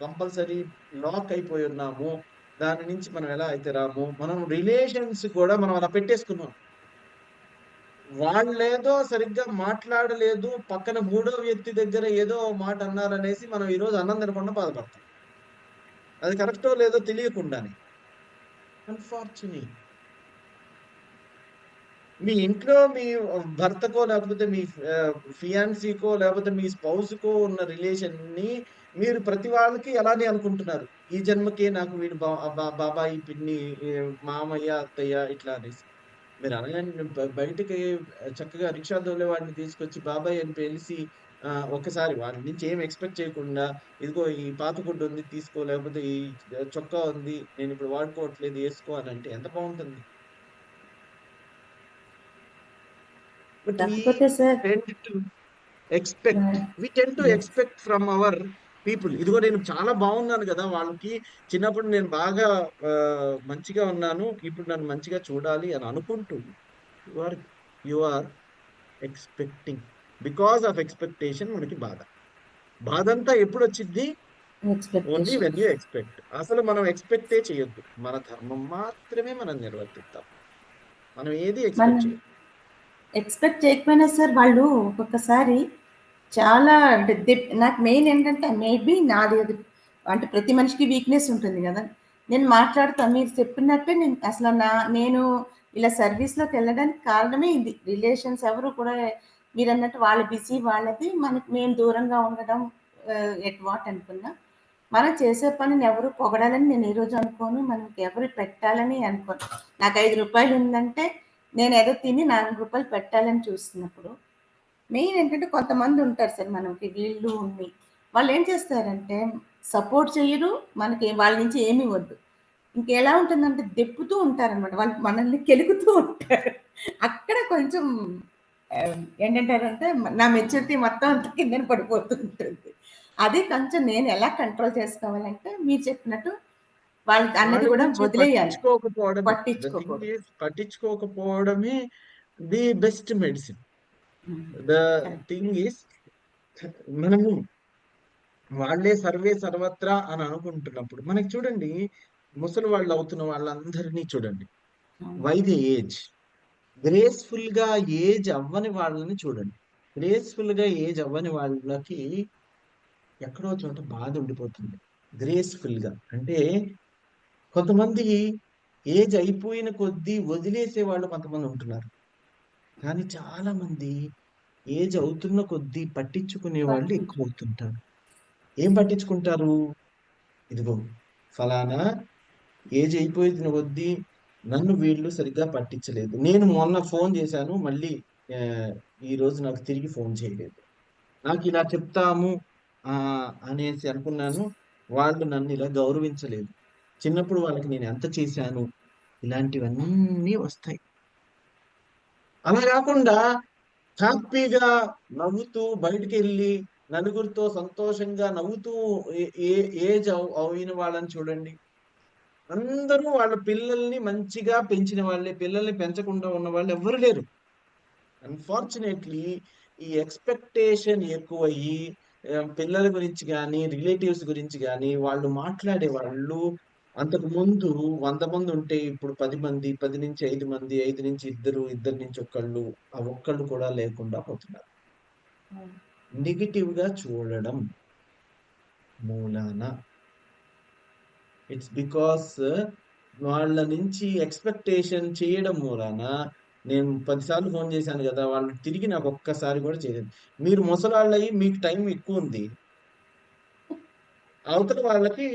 కంపల్సరీ లాక్ అయిపోయి ఉన్నామో, దాని నుంచి మనం ఎలా అయితే రామో, మనం రిలేషన్స్ కూడా మనం అలా పెట్టేసుకున్నాం. వాళ్ళేదో సరిగ్గా మాట్లాడలేదు, పక్కన మూడో వ్యక్తి దగ్గర ఏదో ఓ మాట అన్నారనేసి మనం ఈరోజు అన్నం తినకుండా బాధపడతాం. అది కరెక్టో లేదో తెలియకుండానే. అన్‌ఫార్చునేట్. మీ ఇంట్లో మీ భర్తకో లేకపోతే మీ ఫియాన్సీకో లేకపోతే మీ స్పౌస్‌కో ఉన్న రిలేషన్‌ని మీరు ప్రతి వాళ్ళకి అలానే అనుకుంటున్నారు. ఈ జన్మకే నాకు వీడు బాబాయి, పిన్ని, మామయ్య, అత్తయ్య ఇట్లా అనేసి. మీరు అనగానే బయటికి చక్కగా రిక్షా తోలేవాడిని తీసుకొచ్చి బాబాయ్ అని పిలిసి ఒక్కసారి వాడి నుంచి ఏమి ఎక్స్‌పెక్ట్ చేయకుండా ఇదిగో ఈ పాత గుడ్డ ఉంది తీసుకో లేకపోతే ఈ చొక్కా ఉంది నేనిప్పుడు వాడుకోవట్లేదు ఏసుకో అనంటే ఎంత బావుంటుంది. బట్ కాకపోతే sir tend to expect. We tend to yes. Expect from our people. ఇదిగో నేను చాలా బాగున్నాను గదా! వాళ్ళకి చిన్నప్పుడు నేను బాగా మంచిగా ఉన్నాను. ఇప్పుడు నన్ను మంచిగా చూడాలి అని అనుకుంటూ you are you are expecting. Because of expectation మనకి బాధ. బాధంతా ఎప్పుడొచ్చిద్ది? Only when expectations. You expect. అసలు మనం ఎక్స్‌పెక్టే చేయొద్దు. మన ధర్మం మాత్రమే మనం నిర్వర్తిద్దాం. మనం ఏది మనం ఎక్స్‌పెక్ట్ చేయొద్దు. ఎక్స్‌పెక్ట్ చేయకపోయినా సార్ వాళ్ళు ఒక్కొక్కసారి చాలా నాకు మెయిన్ ఏంటంటే మేబీ నాది అది అంటే ప్రతి మనిషికి వీక్‌నెస్ ఉంటుంది గదా! నేను మాట్లాడతా. మీరు చెప్పినట్టే నేను ఇలా సర్వీస్‌లోకి వెళ్ళడానికి కారణమే ఇది. రిలేషన్స్ ఎవరు కూడా మీరన్నట్టు వాళ్ళ బిజీ వాళ్ళది. మేము దూరంగా ఉండడం ఎట్ వాట్ అనుకున్నా. మనం చేసే పనిని ఎవరు పొగడాలని నేను ఏ రోజు అనుకోను. మనకి ఎవరు పెట్టాలని అనుకోను. నాకు రూ. 5 ఉందంటే నేనేదో తిని రూ. 4 పెట్టాలని చూస్తున్నప్పుడు మెయిన్ ఏంటంటే కొంతమంది ఉంటారు సార్ మనకి వీళ్ళు ఉండి. వాళ్ళేం చేస్తారంటే సపోర్ట్ చెయ్యరు. మనకి వాళ్ళ నుంచి ఏమి వద్దు. ఇంకెలా ఉంటుందంటే దెప్పుతూ ఉంటారనమాట. వాళ్ళు మనల్ని కెలుకుతూ ఉంటారు. అక్కడ కొంచెం ఏంటంటారంటే నా మెచ్యూరిటీ మొత్తం అంతా కిందన పడిపోతూ ఉంటుంది. అది కొంచెం నేను ఎలా కంట్రోల్ చేసుకోవాలంటే మీరు చెప్పినట్టు వాళ్ళు వాళ్ళ అన్నది కూడా గురించి వదిలేయాలి. పట్టించుకోకపోవడమే. ద థింగ్ పట్టించుకోకూడదు. ఈస్ పట్టించుకోకపోవడమే the best medicine. Hmm. The correct. Thing is మనము వాళ్ళే సర్వే సర్వత్రా అని అనుకుంటున్నప్పుడు మనకి చూడండి ముసలి వాళ్ళు అవుతున్న వాళ్ళందరినీ చూడండి. అవును. వై ది ఏజ్ గ్రేస్‌ఫుల్ గా ఏజ్ అవ్వని వాళ్ళని చూడండి. గ్రేస్‌ఫుల్ గా ఏజ్ అవ్వని వాళ్ళకి ఎక్కడో చోట బాధ ఉండిపోతుంది. గ్రేస్‌ఫుల్ గా అంటే కొంతమంది ఏజ్ అయిపోయిన కొద్దీ వదిలేసే వాళ్ళు కొంతమంది ఉంటున్నారు. కానీ చాలా మంది ఏజ్ అవుతున్న కొద్దీ పట్టించుకునే వాళ్ళు పట్టించు ఎక్కువవుతుంటారు. ఏం పట్టించుకుంటారు? ఇదిగో ఫలానా ఏజ్ అయిపోయిన కొద్దీ నన్ను వీళ్ళు సరిగ్గా పట్టించలేదు. నేను మొన్న ఫోన్ చేశాను. మళ్ళీ ఆహ్, ఈరోజు నాకు తిరిగి ఫోన్ చేయలేదు. నాకిలా చెప్తాము అనేసి అనుకున్నాను. వాళ్ళు నన్నిలా గౌరవించలేదు. చిన్నప్పుడు వాళ్ళకి నేను ఎంత చేశాను, ఇలాంటివన్నీ వస్తాయి. అలా గాకుండా హ్యాపీగా నవ్వుతూ బయటికెళ్ళి నలుగురితో సంతోషంగా నవ్వుతూ ఏ ఏ ఏజ్ అయిన వాళ్ళని చూడండి. అందరూ వాళ్ళ పిల్లల్ని మంచిగా పెంచిన వాళ్ళే. పిల్లల్ని పెంచకుండా ఉన్నవాళ్ళు ఎవ్వరు లేరు. అన్‌ఫార్చునేట్‌లీ ఈ ఎక్స్‌పెక్టేషన్ ఎక్కువయ్యి పిల్లల గురించి గాని, రిలేటివ్స్ గురించి గాని వాళ్ళు మాట్లాడేవాళ్ళు అంతకుముందు 100 మందుంటే ఇప్పుడు 10 మంది, 10-5 మంది, 5-2, 2-1 ఆ ఒక్కళ్ళు కూడా లేకుండా పోతున్నారు. అవును. నెగెటివ్‌గా చూడడం మూలాన ఇట్స్ బికాస్ వాళ్ళ నుంచి ఎక్స్‌పెక్టేషన్ చేయడం మూలాన నేను 10 సార్లు ఫోన్ చేశాను గదా! వాళ్ళు తిరిగి నాకు ఒక్కసారి గూడా చేయలేదు. మీరు ముసలాళ్ళయ్యి మీకు టైం ఎక్కువుంది. అవతల వాళ్ళకి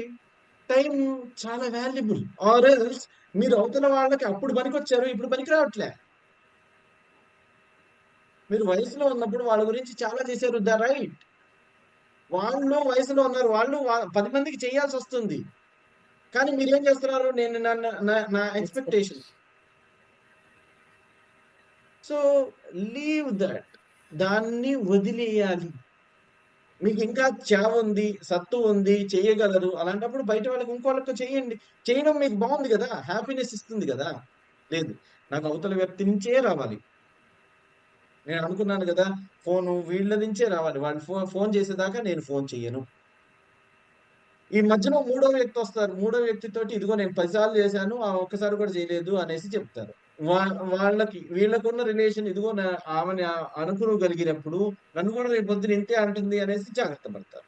టైం చాలా వాల్యుబుల్. ఆర్ ఎల్స్ మీరు అవతల వాళ్ళకి అప్పుడు పనికొచ్చారు. ఇప్పుడు పనికి రావట్లే. మీరు వయసులో ఉన్నప్పుడు వాళ్ళ గురించి చాలా చేశారు. రైట్. వాళ్ళు వయసులో ఉన్నారు. వాళ్ళు 10 మందికి చేయాల్సొస్తుంది. కానీ మీరేం చేస్తున్నారు? నేను నన్ను నా నా expect expectation. So, leave that. దాన్ని వదిలేయాలి. మీకింకా చావుంది, సత్తు ఉంది, చెయ్యగలరు. అలాంటప్పుడు బయట వాళ్ళకి ఇంకోళ్ళకి చేయండి. చేయడం మీకు బావుంది గదా! హ్యాపీనెస్ ఇస్తుంది గదా! లేదు. నాకు అవతల వ్యక్తి నుంచే రావాలి. నేను అనుకున్నాను గదా! ఫోను వీళ్ళ నుంచే రావాలి. వాళ్ళు ఫోను చేసేదాకా నేను ఫోను చెయ్యను. ఈ మధ్యలో మూడో వ్యక్తొస్తారు. మూడో వ్యక్తితోటి ఇదిగో నేను 10 సార్లు చేశాను. ఆ ఒక్కసారి కూడా చేయలేదు అనేసి చెప్తారు. వాళ్ళకి వీళ్ళకున్న రిలేషన్ ఇదిగో ఆమెని అనుకోగలిగినప్పుడు నన్ను కూడా రేపొద్దున ఇంతే అంటుంది అనేసి జాగ్రత్త పడతారు.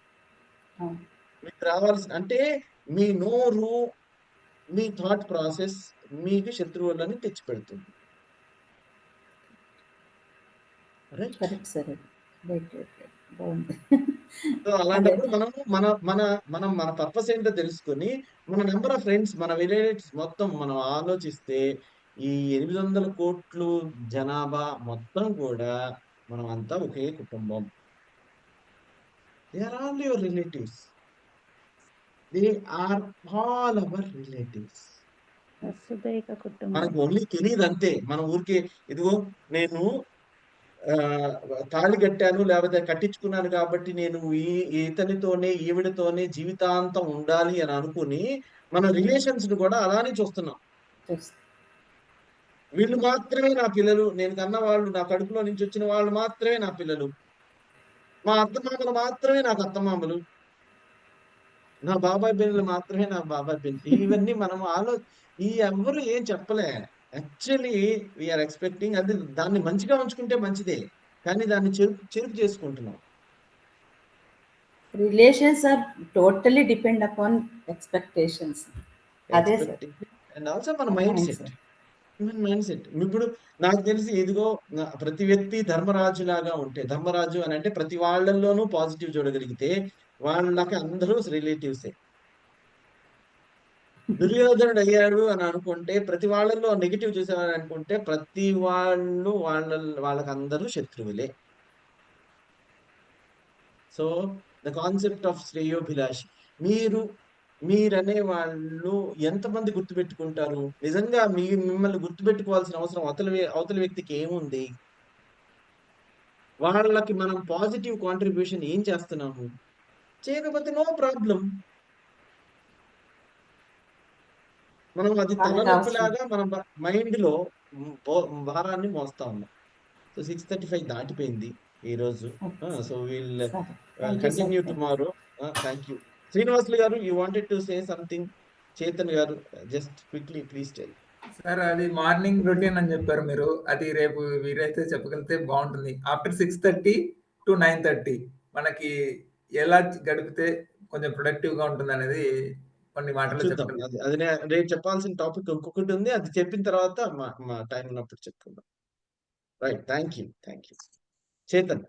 అవును. మీకు రావాల్సిన అంటే మీ నోరు, మీ థాట్ ప్రాసెస్ మీకు శత్రువులని తెచ్చిపెడుతుంది. రైట్? కరెక్ట్ సార్ అది. రైట్. రైట్. రైట్. బావుంది. సో, అదే. అలాంటప్పుడు మనము మన మన మనం మన పర్పస్ ఏంటో తెలుసుకొని, మన నంబర్ ఆఫ్ ఫ్రెండ్స్, మన రిలేటివ్స్ మొత్తం మనం ఆలోచిస్తే, ఈ 800,00,00,000 జనాభా మొత్తం కూడా మనమంతా ఒకే కుటుంబం. They are all your relatives. They are all our relatives. వసుదైక కుటుంబం. మనకు ఓన్లీ తెలీదంతే. మనం ఊరికే ఇదిగో నేను ఆహ్, తాళి కట్టాను లేకపోతే కట్టించుకున్నాను కాబట్టి నేను ఇతనితోనే, ఈవిడతోనే జీవితాంతం ఉండాలి అని అనుకుని, మన రిలేషన్స్‌ని కూడా అలానే చూస్తున్నాం. తెలుసు. వీళ్ళు మాత్రమే నా పిల్లలు. నేను కన్న వాళ్ళు నా కడుపులో నుంచి వచ్చిన వాళ్ళు మాత్రమే నా పిల్లలు. మా అత్తమామలు మాత్రమే నాకు అత్తమామలు. నా బాబాయ్ పిల్లలు మాత్రమే నా బాబాయ్ పిల్లలు. ఇవన్నీ మనం ఈ ఎవ్వరు ఏం చెప్పలే. యాక్చువల్లీ వి ఆర్ ఎక్స్‌పెక్టింగ్ అది దాన్ని మంచిగా ఉంచుకుంటే మంచిదే. కానీ దాన్ని చెరుపు చెరుపు చేసుకుంటున్నాం. Relations are totally depend upon expectations. అదే సార్. ఎక్స్‌పెక్టేషన్ అండ్ ఆల్సో మన మైండ్ అవును సెట్. సార్. మన మైండ్ సెట్. ఇప్పుడు నాకు తెలిసి ఇదిగో ప్రతి వ్యక్తి ధర్మరాజులాగా ఉంటే ధర్మరాజు అనంటే ప్రతి వాళ్ళలోనూ పాజిటివ్ చూడగలిగితే వాళ్ళకి అందరూ రిలేటివ్సే. దుర్యోధనుడు అయ్యాడు అని అనుకుంటే ప్రతి వాళ్ళలో నెగెటివ్ చూసేవాడు అనుకుంటే ప్రతి వాళ్ళు వాళ్ళకందరూ శత్రువులే. సో ద కాన్సెప్ట్ ఆఫ్ శ్రేయోభిలాషి. మీరు మీరనే వాళ్ళు ఎంతమంది గుర్తుపెట్టుకుంటారు? నిజంగా మిమ్మల్ని గుర్తుపెట్టుకోవాల్సిన అవసరం అవతలి వ్యక్తికి ఏముంది? వాళ్ళకి మనం పాజిటివ్ కాంట్రిబ్యూషన్ ఏం చేస్తున్నాము? చేయకపోతే నో ప్రాబ్లమ్. మనం అది వాళ్ళకి అవసరం. తలనొప్పిలాగా మన మైండ్‌లో భారాన్ని మోస్తా ఉన్నాం. సో 6:35 దాటిపోయింది ఈరోజు. Okay sir. సో వీల్ సరే. Thank you sir. Continue tomorrow. Thank you. Srinivasulu garu you wanted to say something? Chetan garu just quickly please tell. Sir అది మార్నింగ్ రొటీన్ అని చెప్పారు మీరు. అది రేపు వీలైతే చెప్పగలిగితే బాగుంటుంది. ఆఫ్టర్ 6:30 టు 9:30 మనకి ఎలా గడిపితే కొంచెం ప్రొడక్టివ్‌గా ఉంటుందనేది కొన్ని మాటల్లో చూద్దాం. చెప్పగలరు. అది రేపు చెప్పాల్సిన టాపిక్ ఇంకొకటి ఉంది. అది చెప్పిన తర్వాత మా టైం ఉన్నప్పుడు చెప్పుకుందాం. రైట్. Thank you. చేతన్.